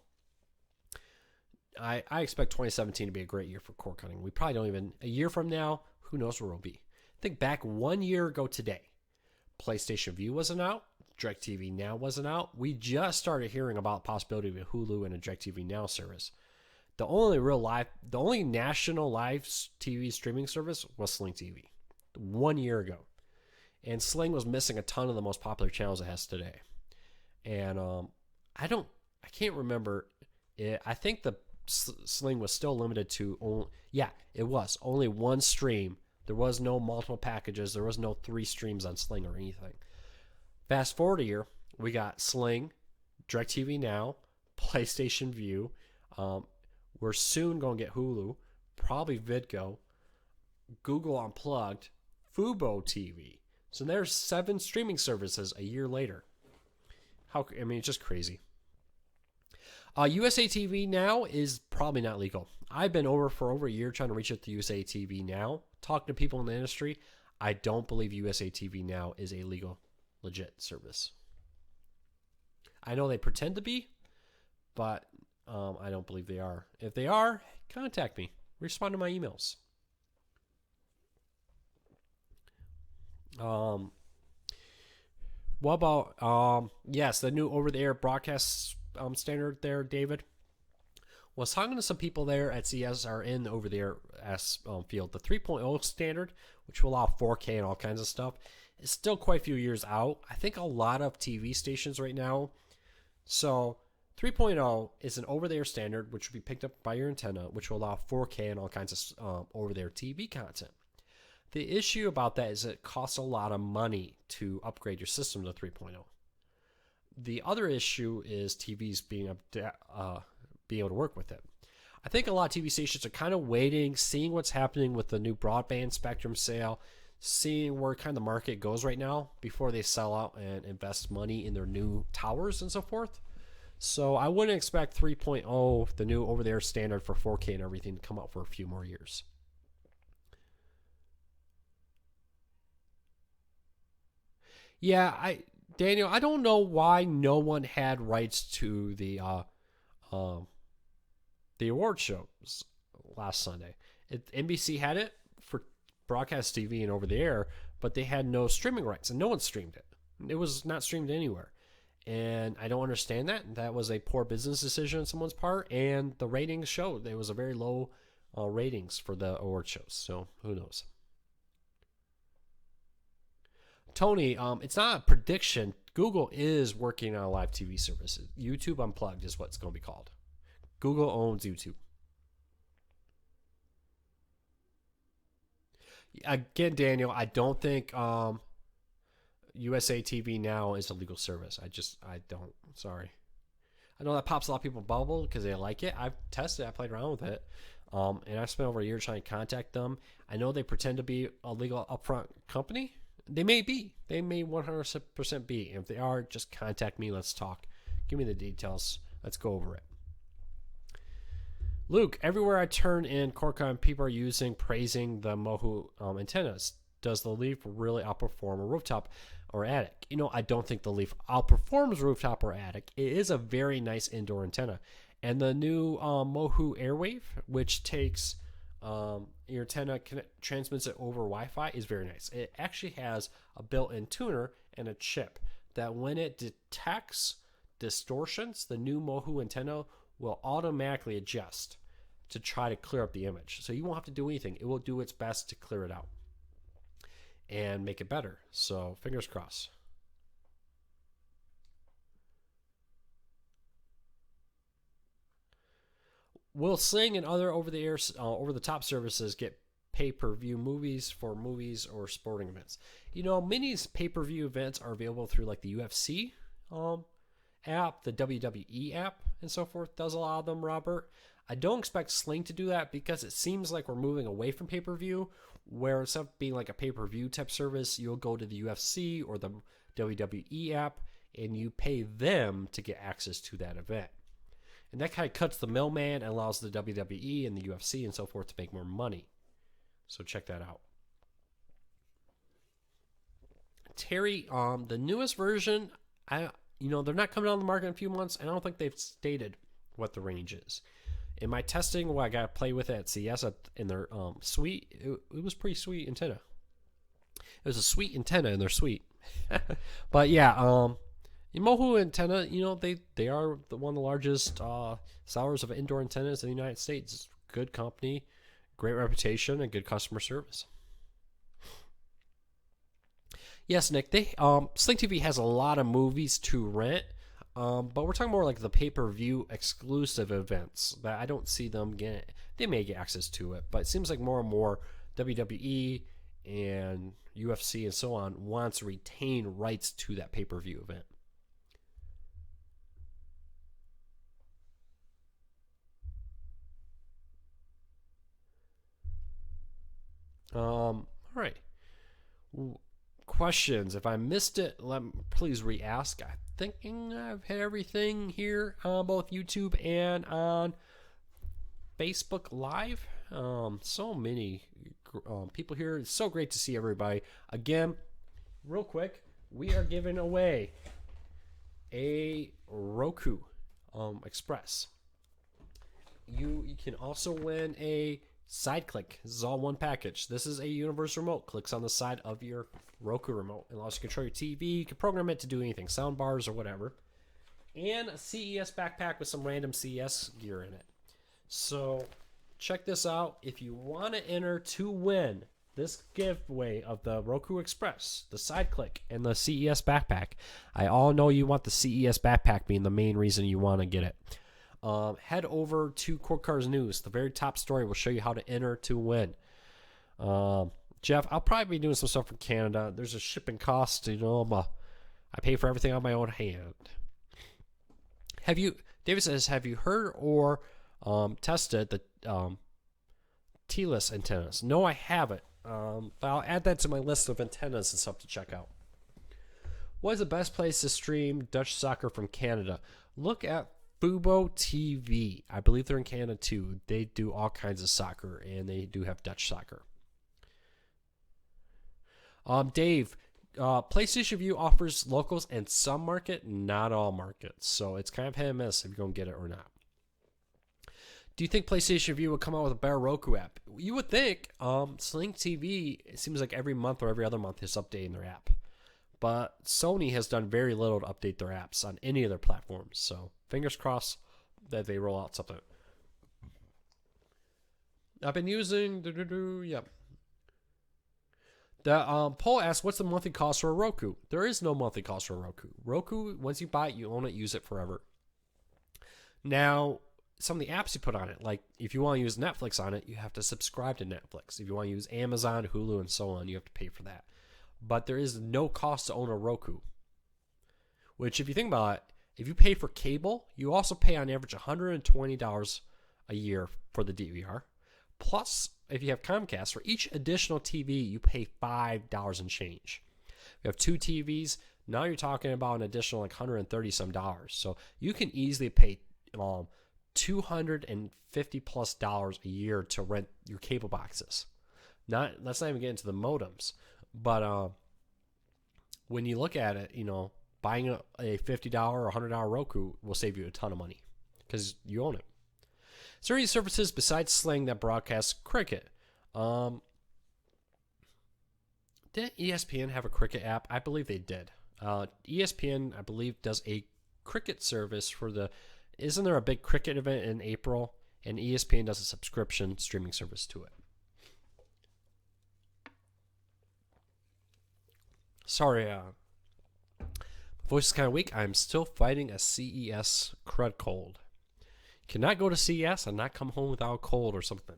I expect 2017 to be a great year for cord cutting. We probably don't even, a year from now, who knows where we'll be. Think back 1 year ago today. PlayStation Vue wasn't out. DirecTV Now wasn't out. We just started hearing about the possibility of a Hulu and a DirecTV Now service. The only national live TV streaming service was Sling TV 1 year ago. And Sling was missing a ton of the most popular channels it has today. And I can't remember. I think the Sling was still limited to only one stream. There was no multiple packages. There was no 3 streams on Sling or anything. Fast forward a year, we got Sling, DirecTV Now, PlayStation Vue. We're soon going to get Hulu, probably Vidgo, Google Unplugged, Fubo TV. So there's 7 streaming services a year later. It's just crazy. USA TV Now is probably not legal. I've been for over a year trying to reach out to USA TV Now, talking to people in the industry. I don't believe USA TV Now is a legal, legit service. I know they pretend to be, but I don't believe they are. If they are, contact me. Respond to my emails. What about the new over-the-air broadcast standard there, David? Was talking to some people there at CSR in the over-the-air field. The 3.0 standard, which will allow 4K and all kinds of stuff, is still quite a few years out. I think a lot of TV stations right now. So 3.0 is an over-the-air standard, which will be picked up by your antenna, which will allow 4K and all kinds of over-the-air TV content. The issue about that is it costs a lot of money to upgrade your system to 3.0. The other issue is TVs being able to work with it. I think a lot of TV stations are kind of waiting, seeing what's happening with the new broadband spectrum sale, seeing where kind of the market goes right now before they sell out and invest money in their new towers and so forth. So I wouldn't expect 3.0, the new over-the-air standard for 4K and everything, to come out for a few more years. Yeah, Daniel, I don't know why no one had rights to the award shows last Sunday. NBC had it for broadcast TV and over the air, but they had no streaming rights, and no one streamed it. It was not streamed anywhere. And I don't understand that. That was a poor business decision on someone's part, and the ratings showed there was a very low ratings for the award shows. So who knows? Tony, it's not a prediction. Google is working on a live TV service. YouTube Unplugged is what it's going to be called. Google owns YouTube. Again, Daniel, I don't think USA TV Now is a legal service. I don't. Sorry. I know that pops a lot of people bubble because they like it. I've tested it. I played around with it. And I've spent over a year trying to contact them. I know they pretend to be a legal upfront company. They may be. They may 100% be. And if they are, just contact me. Let's talk. Give me the details. Let's go over it. Luke, everywhere I turn in Corcon, people are praising the Mohu antennas. Does the Leaf really outperform a rooftop or attic? I don't think the Leaf outperforms rooftop or attic. It is a very nice indoor antenna. And the new Mohu Airwave, which takes your antenna, transmits it over Wi-Fi, is very nice. It actually has a built-in tuner and a chip that when it detects distortions, the new Mohu antenna will automatically adjust to try to clear up the image. So you won't have to do anything. It will do its best to clear it out and make it better. So fingers crossed. Will Sling and other over-the-air, over-the-top services get pay-per-view movies for movies or sporting events? Many pay-per-view events are available through like the UFC app, the WWE app, and so forth. Does a lot of them, Robert. I don't expect Sling to do that because it seems like we're moving away from pay-per-view, where instead of being like a pay-per-view type service, you'll go to the UFC or the WWE app and you pay them to get access to that event. And that kind of cuts the middleman and allows the WWE and the UFC and so forth to make more money. So check that out. Terry, the newest version, they're not coming on the market in a few months, and I don't think they've stated what the range is. In my testing, I got to play with it at CS in their suite. It was pretty sweet antenna. It was a sweet antenna in their suite. But yeah, Mohu antenna, they are one of the largest sellers of indoor antennas in the United States. Good company, great reputation, and good customer service. Yes, Nick, Sling TV has a lot of movies to rent, but we're talking more like the pay-per-view exclusive events that I don't see them getting. They may get access to it, but it seems like more and more WWE and UFC and so on wants to retain rights to that pay-per-view event. All right. Questions. If I missed it, please re-ask. I'm thinking I've hit everything here on both YouTube and on Facebook Live. So many people here. It's so great to see everybody. Again, real quick, we are giving away a Roku Express. You can also win a side click. This is all one package. This is a universal remote. Clicks on the side of your Roku remote. It allows you to control your TV. You can program it to do anything, sound bars or whatever. And a CES backpack with some random CES gear in it. So check this out. If you want to enter to win this giveaway of the Roku Express, the side click, and the CES backpack, I all know you want the CES backpack being the main reason you want to get it. Head over to Court Cars News. The very top story will show you how to enter to win. Jeff, I'll probably be doing some stuff from Canada. There's a shipping cost. I pay for everything on my own hand. David says, have you heard or tested the T-list antennas? No, I haven't. But I'll add that to my list of antennas and stuff to check out. What is the best place to stream Dutch soccer from Canada? Look at Fubo TV. I believe they're in Canada too. They do all kinds of soccer, and they do have Dutch soccer. Dave, PlayStation View offers locals and some market, not all markets. So it's kind of hit and miss if you're going to get it or not. Do you think PlayStation View would come out with a better Roku app? You would think. Sling TV, it seems like every month or every other month is updating their app. But Sony has done very little to update their apps on any of their platforms. So fingers crossed that they roll out something. I've been using... Yep. The poll asks, what's the monthly cost for a Roku? There is no monthly cost for a Roku. Roku, once you buy it, you own it, use it forever. Now, some of the apps you put on it, like if you want to use Netflix on it, you have to subscribe to Netflix. If you want to use Amazon, Hulu, and so on, you have to pay for that. But there is no cost to own a Roku. Which, if you think about it, if you pay for cable, you also pay on average $120 a year for the DVR. Plus, if you have Comcast, for each additional TV, you pay $5 and change. If you have two TVs, now you're talking about an additional like $130 some. So you can easily pay $250 plus a year to rent your cable boxes. Let's not even get into the modems. But when you look at it, buying a $50 or $100 Roku will save you a ton of money because you own it. Is there any services besides Sling that broadcast cricket? Did ESPN have a cricket app? I believe they did. ESPN, I believe, does a cricket service for the... Isn't there a big cricket event in April? And ESPN does a subscription streaming service to it. Sorry, my voice is kind of weak. I'm still fighting a CES crud cold. Cannot go to CES and not come home without a cold or something.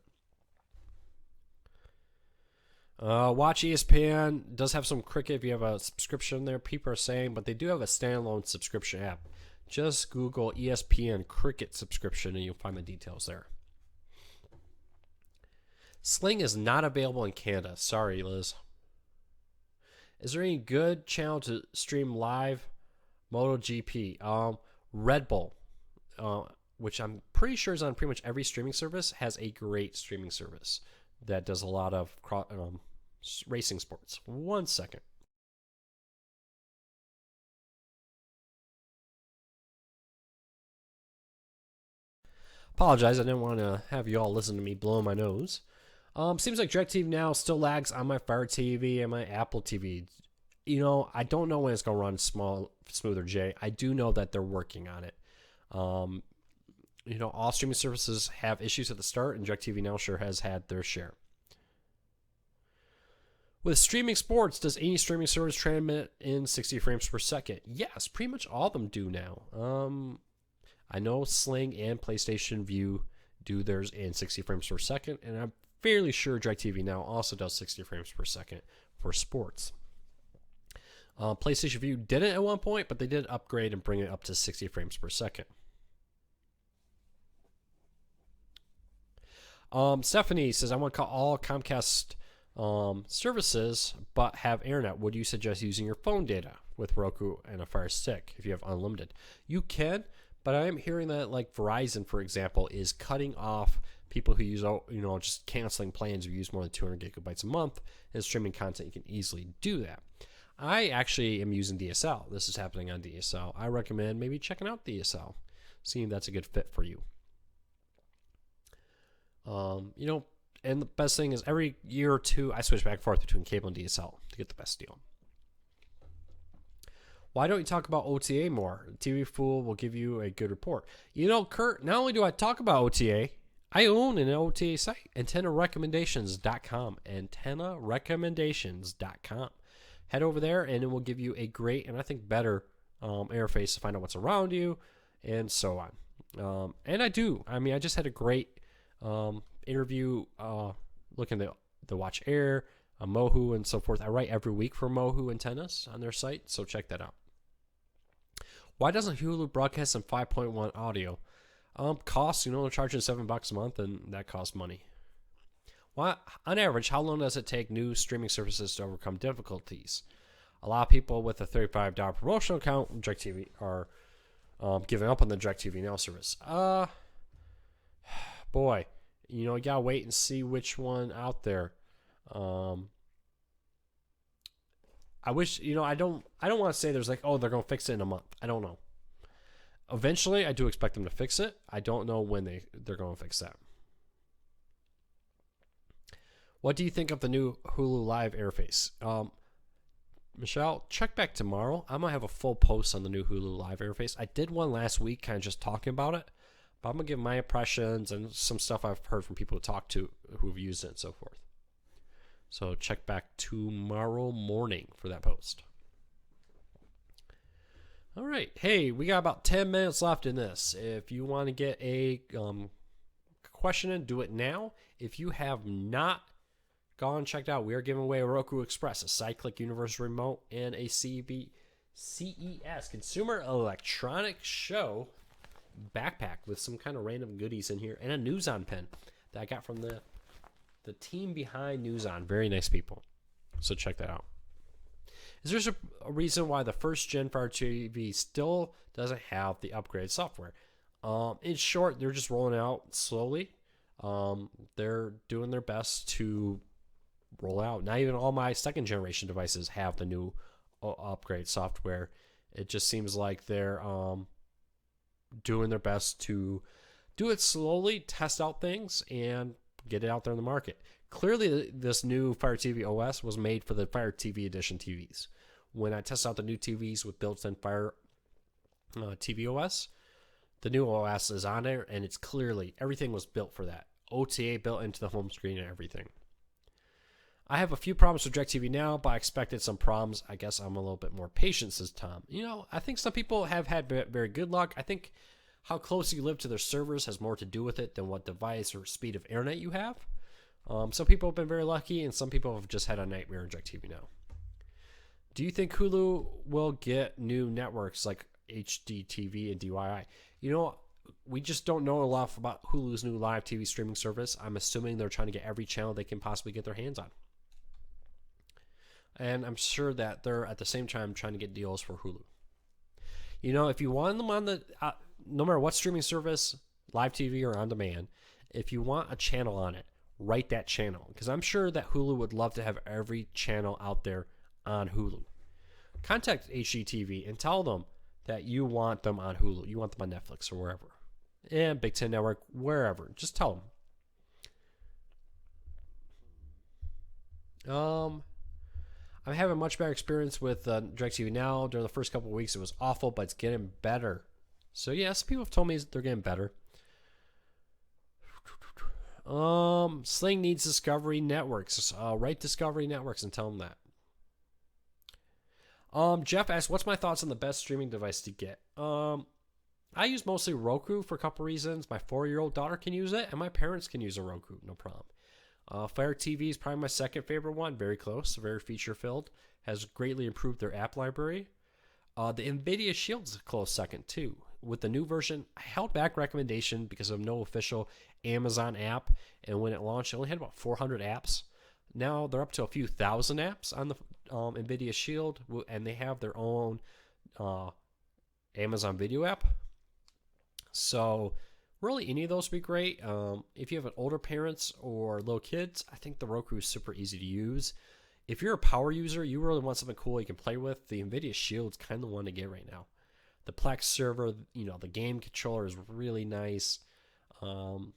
Watch ESPN does have some cricket if you have a subscription there, people are saying, but they do have a standalone subscription app. Just Google ESPN cricket subscription and you'll find the details there. Sling is not available in Canada. Sorry, Liz. Is there any good channel to stream live MotoGP, Red Bull, which I'm pretty sure is on pretty much every streaming service, has a great streaming service that does a lot of racing sports. 1 second. Apologize, I didn't want to have you all listen to me blow my nose. Seems like DirecTV Now still lags on my Fire TV and my Apple TV. I don't know when it's going to run smoother, Jay. I do know that they're working on it. All streaming services have issues at the start, and DirecTV Now sure has had their share. With streaming sports, does any streaming service transmit in 60 frames per second? Yes, pretty much all of them do now. I know Sling and PlayStation Vue do theirs in 60 frames per second, and I'm fairly sure DirecTV Now also does 60 frames per second for sports. PlayStation Vue didn't at one point, but they did upgrade and bring it up to 60 frames per second. Stephanie says, I want to call all Comcast services, but have internet. Would you suggest using your phone data with Roku and a Fire Stick if you have unlimited? You can, but I am hearing that like Verizon, for example, is cutting off people who use, just canceling plans who use more than 200 gigabytes a month and streaming content. You can easily do that. I actually am using DSL. This is happening on DSL. I recommend maybe checking out DSL, seeing if that's a good fit for you. And the best thing is every year or two, I switch back and forth between cable and DSL to get the best deal. Why don't you talk about OTA more? TV Fool will give you a good report. Kurt, not only do I talk about OTA, I own an OTA site, antennarecommendations.com, antennarecommendations.com. Head over there and it will give you a great and I think better interface to find out what's around you and so on. And I just had a great interview looking at the Watch Air, Mohu, and so forth. I write every week for Mohu Antennas on their site, so check that out. Why doesn't Hulu broadcast in 5.1 audio? Costs, they're charging $7 a month, and that costs money. On average, how long does it take new streaming services to overcome difficulties? A lot of people with a $35 promotional account with DirecTV are giving up on the DirecTV Now service. Boy, you gotta wait and see which one out there. I wish, I don't want to say there's like, they're gonna fix it in a month. I don't know. Eventually, I do expect them to fix it. I don't know when they're gonna fix that. What do you think of the new Hulu Live interface? Michelle, check back tomorrow. I'm going to have a full post on the new Hulu Live interface. I did one last week kind of just talking about it, but I'm going to give my impressions and some stuff I've heard from people who talk to who've used it and so forth. So check back tomorrow morning for that post. All right. Hey, we got about 10 minutes left in this. If you want to get a question in, do it now. If you have not gone and checked out, we are giving away a Roku Express, a Cyclic Universal Remote, and a CES Consumer Electronics Show backpack with some kind of random goodies in here, and a News On pen that I got from the team behind News On. Very nice people. So check that out. Is there a reason why the first gen Fire TV still doesn't have the upgraded software? In short, they're just rolling it out slowly. They're doing their best to roll out. Not even all my second generation devices have the new upgrade software. It just seems like they're doing their best to do it slowly, test out things, and get it out there in the market. Clearly, this new Fire TV OS was made for the Fire TV Edition TVs. When I test out the new TVs with built-in Fire TV OS, the new OS is on there, and it's clearly everything was built for that. OTA built into the home screen and everything. I have a few problems with DirecTV Now, but I expected some problems. I guess I'm a little bit more patient, says Tom. I think some people have had very good luck. I think how close you live to their servers has more to do with it than what device or speed of internet you have. Some people have been very lucky, and some people have just had a nightmare in DirecTV Now. Do you think Hulu will get new networks like HDTV and DYI? We just don't know a lot about Hulu's new live TV streaming service. I'm assuming they're trying to get every channel they can possibly get their hands on. And I'm sure that they're at the same time trying to get deals for Hulu. If you want them on the, no matter what streaming service, live TV or on demand, if you want a channel on it, write that channel. Because I'm sure that Hulu would love to have every channel out there on Hulu. Contact HGTV and tell them that you want them on Hulu. You want them on Netflix or wherever. And Big Ten Network, wherever. Just tell them. I'm having much better experience with DirecTV Now. During the first couple of weeks, it was awful, but it's getting better. So, yes, people have told me they're getting better. Sling needs Discovery Networks. Write Discovery Networks and tell them that. Jeff asks, what's my thoughts on the best streaming device to get? I use mostly Roku for a couple reasons. My 4-year-old daughter can use it, and my parents can use a Roku, no problem. Fire TV is probably my second favorite one. Very close, very feature-filled. Has greatly improved their app library. The NVIDIA Shield is a close second, too. With the new version, I held back recommendation because of no official Amazon app, and when it launched, it only had about 400 apps. Now they're up to a few thousand apps on the NVIDIA Shield, and they have their own Amazon Video app. So really, any of those would be great. If you have an older parents or little kids, I think the Roku is super easy to use. If you're a power user, you really want something cool you can play with, the NVIDIA Shield's kind of the one to get right now. The Plex server, the game controller is really nice. It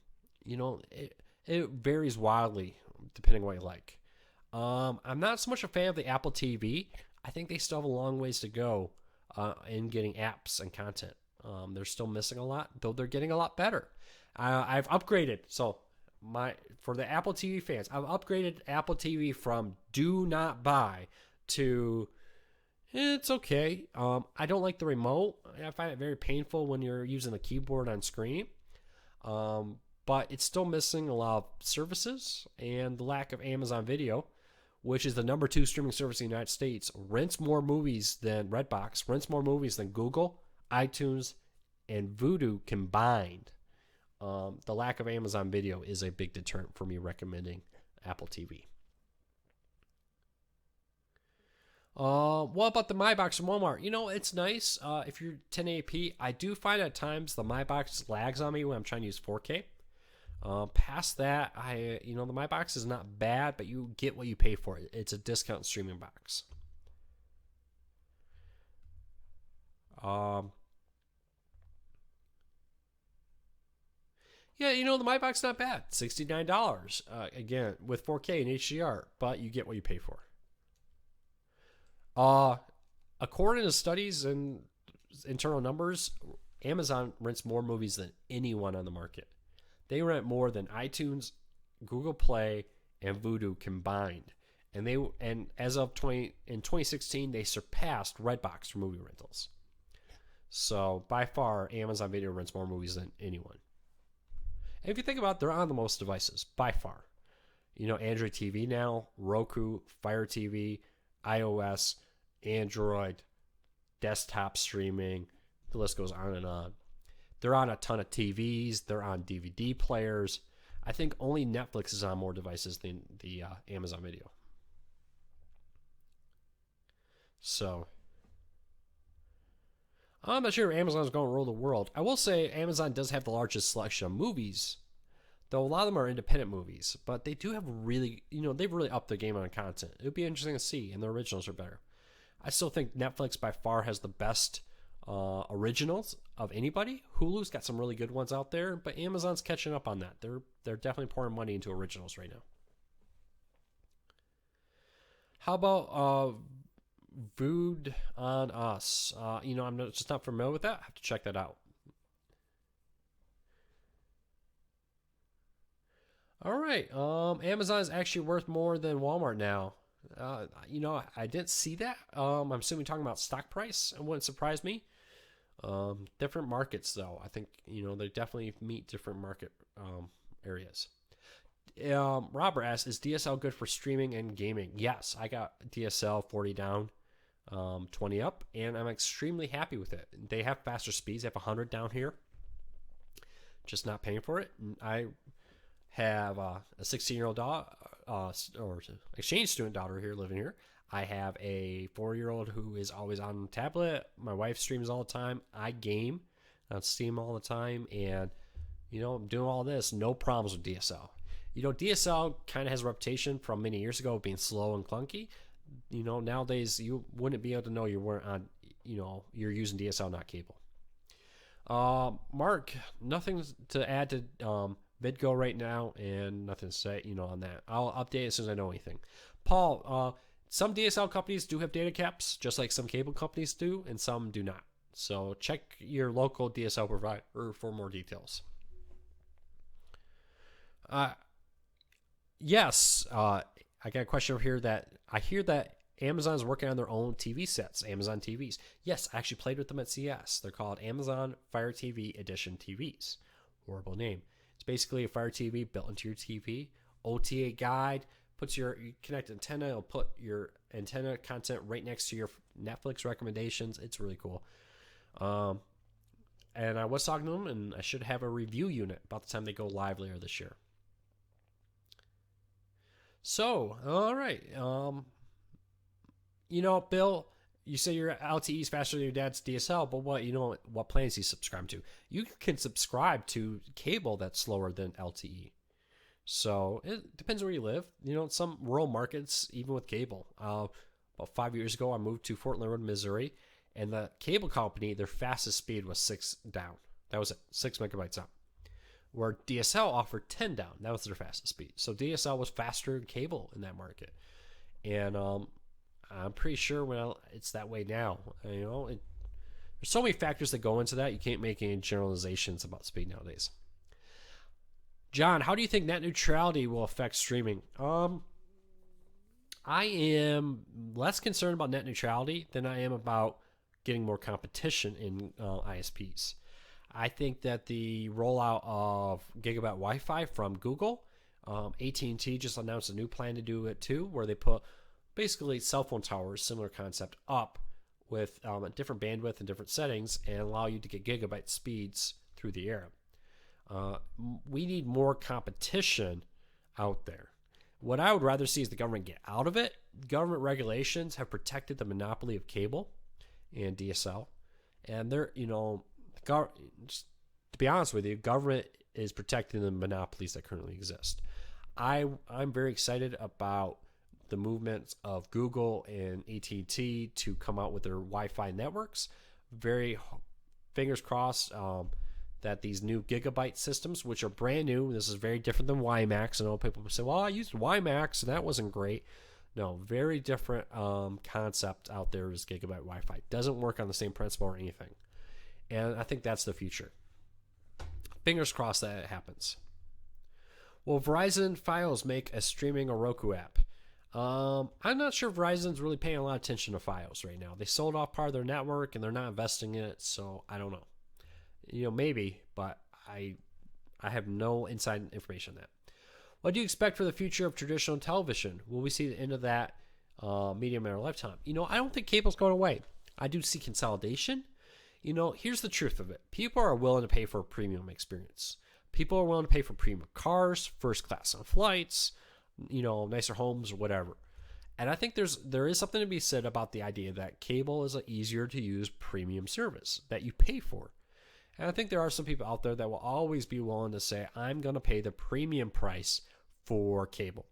varies wildly depending on what you like. I'm not so much a fan of the Apple TV. I think they still have a long ways to go in getting apps and content. They're still missing a lot, though they're getting a lot better. I've upgraded. So for the Apple TV fans, I've upgraded Apple TV from do not buy to it's okay. I don't like the remote. I find it very painful when you're using the keyboard on screen. But it's still missing a lot of services, and the lack of Amazon Video, which is the number 2 streaming service in the United States, rents more movies than Redbox, rents more movies than Google, iTunes, and Vudu combined. The lack of Amazon Video is a big deterrent for me recommending Apple TV. What about the MyBox from Walmart? It's nice if you're 1080p. I do find at times the MyBox lags on me when I'm trying to use 4K. Past that, the MyBox is not bad, but you get what you pay for it. It's a discount streaming box. Yeah, the MyBox not bad. $69. Again, with 4K and HDR, but you get what you pay for. According to studies and internal numbers, Amazon rents more movies than anyone on the market. They rent more than iTunes, Google Play, and Vudu combined. And as of 2016, they surpassed Redbox for movie rentals. So by far, Amazon Video rents more movies than anyone. And if you think about it, they're on the most devices, by far. Android TV now, Roku, Fire TV, iOS, Android, desktop streaming, the list goes on and on. They're on a ton of TVs. They're on DVD players. I think only Netflix is on more devices than the Amazon Video. So, I'm not sure Amazon's going to rule the world. I will say Amazon does have the largest selection of movies, though a lot of them are independent movies. But they do have they've really upped their game on content. It would be interesting to see, and the originals are better. I still think Netflix by far has the best originals of anybody. Hulu's got some really good ones out there, but Amazon's catching up on that. They're definitely pouring money into originals right now. How about Vood on Us? I'm just not familiar with that. I have to check that out. All right. Amazon is actually worth more than Walmart now. I didn't see that. I'm assuming talking about stock price. It wouldn't surprise me. Different markets, though. I think, they definitely meet different market areas. Robert asks, is DSL good for streaming and gaming? Yes, I got DSL 40 down, 20 up, and I'm extremely happy with it. They have faster speeds. They have 100 down here. Just not paying for it. I have a 16-year-old daughter, or exchange student daughter here living here. I have a 4-year-old who is always on tablet. My wife streams all the time. I game on Steam all the time. And, I'm doing all this. No problems with DSL. DSL kind of has a reputation from many years ago of being slow and clunky. Nowadays you wouldn't be able to know you weren't on, you're using DSL, not cable. Mark, nothing to add to VidGo right now, and nothing to say, on that. I'll update as soon as I know anything. Paul, some DSL companies do have data caps, just like some cable companies do, and some do not. So check your local DSL provider for more details. Yes, I got a question over here that I hear that Amazon is working on their own TV sets, Amazon TVs. Yes, I actually played with them at CES. They're called Amazon Fire TV Edition TVs. Horrible name. It's basically a Fire TV built into your TV. OTA guide, you connect antenna, it'll put your antenna content right next to your Netflix recommendations. It's really cool. And I was talking to them, and I should have a review unit about the time they go live later this year. So, all right. Bill, you say your LTE is faster than your dad's DSL, but what plans do you subscribe to? You can subscribe to cable that's slower than LTE. So it depends where you live. Some rural markets, even with cable. About 5 years ago, I moved to Fort Leonard, Missouri, and the cable company, their fastest speed was 6 down. That was it, 6 megabytes up. Where DSL offered 10 down. That was their fastest speed. So DSL was faster than cable in that market. And I'm pretty sure it's that way now. There's so many factors that go into that. You can't make any generalizations about speed nowadays. John, how do you think net neutrality will affect streaming? I am less concerned about net neutrality than I am about getting more competition in ISPs. I think that the rollout of gigabit Wi-Fi from Google, AT&T just announced a new plan to do it too, where they put basically cell phone towers, similar concept, up with a different bandwidth and different settings, and allow you to get gigabit speeds through the air. We need more competition out there. What I would rather see is the government get out of it. Government regulations have protected the monopoly of cable and DSL, and just to be honest with you, government is protecting the monopolies that currently exist. I'm very excited about the movements of Google and AT&T to come out with their Wi-Fi networks. Very fingers crossed that these new gigabyte systems, which are brand new, this is very different than WiMAX. I know people say, well, I used WiMAX and that wasn't great. No, very different concept out there is gigabit Wi-Fi. Doesn't work on the same principle or anything. And I think that's the future. Fingers crossed that it happens. Will Verizon Fios make a streaming or Roku app? I'm not sure Verizon's really paying a lot of attention to Fios right now. They sold off part of their network and they're not investing in it, so I don't know. Maybe, but I have no inside information on that. What do you expect for the future of traditional television? Will we see the end of that medium in our lifetime? I don't think cable's going away. I do see consolidation. Here's the truth of it. People are willing to pay for a premium experience. People are willing to pay for premium cars, first class on flights, nicer homes or whatever. And I think there is something to be said about the idea that cable is an easier to use premium service that you pay for. And I think there are some people out there that will always be willing to say, I'm going to pay the premium price for cable.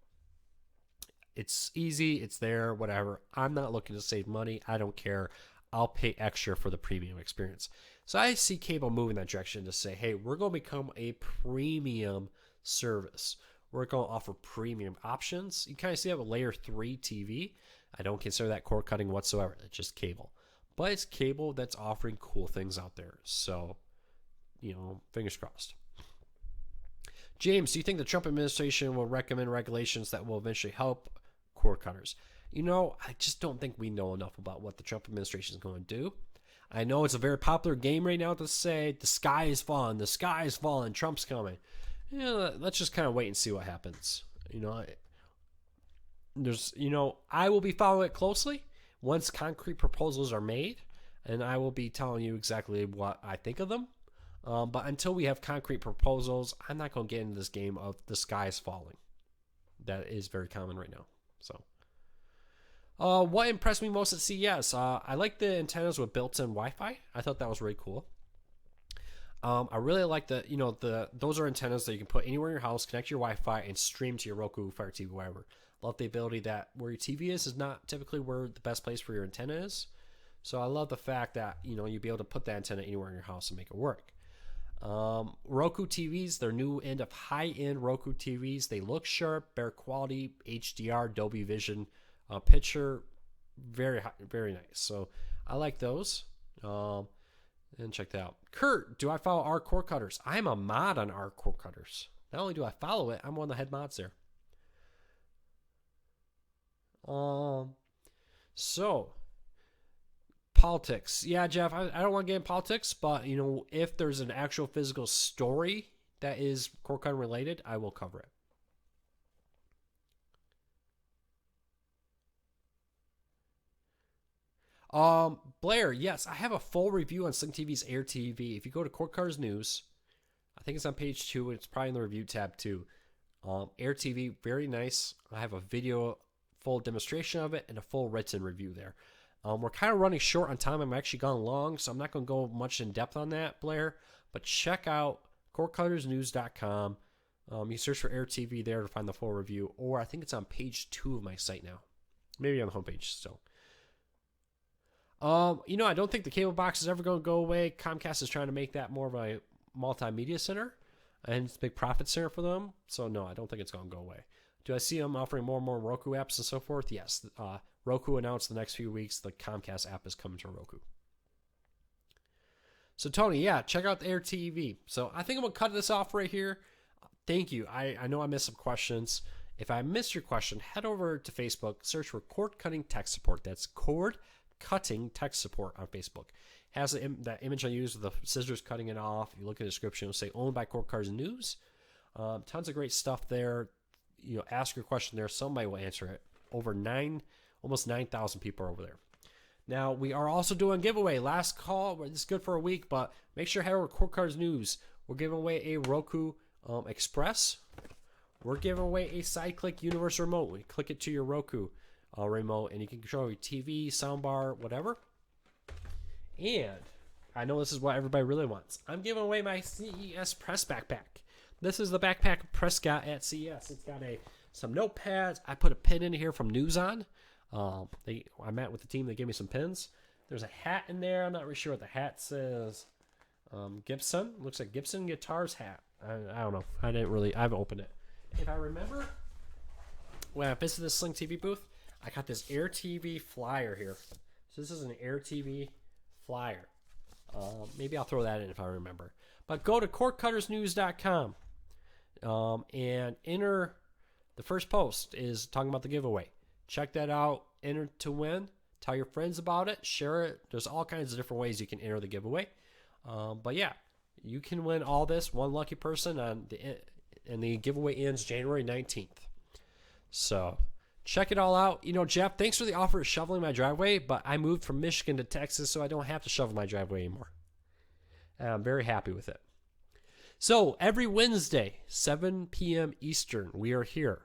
It's easy, it's there, whatever. I'm not looking to save money. I don't care. I'll pay extra for the premium experience. So I see cable moving that direction to say, hey, we're going to become a premium service. We're going to offer premium options. You kind of see that with Layer 3 TV. I don't consider that cord cutting whatsoever. It's just cable. But it's cable that's offering cool things out there. So, fingers crossed. James, do you think the Trump administration will recommend regulations that will eventually help cord cutters? I just don't think we know enough about what the Trump administration is going to do. I know it's a very popular game right now to say the sky is falling, Trump's coming. Let's just kind of wait and see what happens. I will be following it closely once concrete proposals are made, and I will be telling you exactly what I think of them. But until we have concrete proposals, I'm not going to get into this game of the sky is falling. That is very common right now. So, What impressed me most at CES? I like the antennas with built-in Wi-Fi. I thought that was really cool. I really like those are antennas that you can put anywhere in your house, connect to your Wi-Fi, and stream to your Roku, Fire TV, wherever. Love the ability that where your TV is not typically where the best place for your antenna is. So I love the fact that you'll be able to put that antenna anywhere in your house and make it work. Roku TVs, they're new end of high-end Roku TVs. They look sharp, better quality, HDR, Dolby Vision, picture, very high, very nice. So I like those. And check that out. Kurt, do I follow our cord cutters? I'm a mod on our cord cutters. Not only do I follow it, I'm one of the head mods there. So politics. Yeah, Jeff, I don't want to get in politics, but if there's an actual physical story that is cord cutting related, I will cover it. Blair, yes, I have a full review on Sling TV's Air TV. If you go to Cord Cutters News, I think it's on page 2, and it's probably in the review tab too. Air TV, very nice. I have a video full demonstration of it and a full written review there. We're kind of running short on time. I'm actually gone long, so I'm not going to go much in depth on that, Blair. But check out cordcuttersnews.com. You search for Air TV there to find the full review, or I think it's on page 2 of my site now. Maybe on the homepage still. I don't think the cable box is ever going to go away. Comcast is trying to make that more of a multimedia center, and it's a big profit center for them. So no, I don't think it's going to go away. Do I see them offering more and more Roku apps and so forth? Yes. Roku announced the next few weeks the Comcast app is coming to Roku. So Tony, yeah, check out the Air TV. So I think I'm going to cut this off right here. Thank you. I know I missed some questions. If I missed your question, head over to Facebook, search for Cord Cutting Tech Support. That's Cord Cutting Tech Support on Facebook. Has that image I used with the scissors cutting it off. You look at the description, it'll say owned by Cord Cutters News. Tons of great stuff there. Ask your question there. Somebody will answer it. Almost 9,000 people are over there. Now, we are also doing a giveaway. Last call. It's good for a week, but make sure to head over to Cord Cutters News. We're giving away a Roku Express. We're giving away a SideClick Universe remote. We click it to your Roku remote, and you can control your TV, soundbar, whatever. And I know this is what everybody really wants. I'm giving away my CES Press backpack. This is the backpack Press got at CES. It's got some notepads. I put a pin in here from Newson. I met with the team. They gave me some pins. There's a hat in there. I'm not really sure what the hat says. Gibson. Looks like Gibson Guitars hat. I don't know. I haven't opened it. If I remember, when I visited the Sling TV booth, I got this Air TV flyer here. So this is an Air TV flyer. Maybe I'll throw that in if I remember. But go to cordcuttersnews.com and enter. The first post is talking about the giveaway. Check that out. Enter to win. Tell your friends about it. Share it. There's all kinds of different ways you can enter the giveaway. But yeah, you can win all this. One lucky person and the giveaway ends January 19th. So check it all out. Jeff, thanks for the offer of shoveling my driveway, but I moved from Michigan to Texas, so I don't have to shovel my driveway anymore. And I'm very happy with it. So every Wednesday, 7 p.m. Eastern, we are here.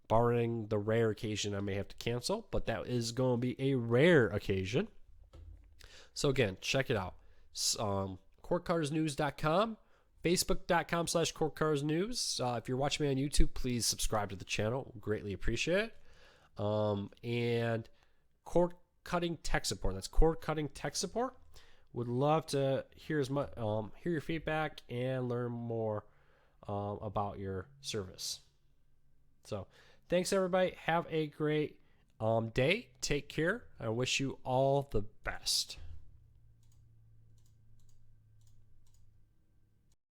Barring the rare occasion I may have to cancel, but that is going to be a rare occasion. So again, check it out. cordcuttersnews.com, facebook.com/cordcuttersnews. If you're watching me on YouTube, please subscribe to the channel. Greatly appreciate it. And Cord Cutting Tech Support. That's Cord Cutting Tech Support. Would love to hear your feedback and learn more about your service. So thanks, everybody. Have a great day. Take care. I wish you all the best.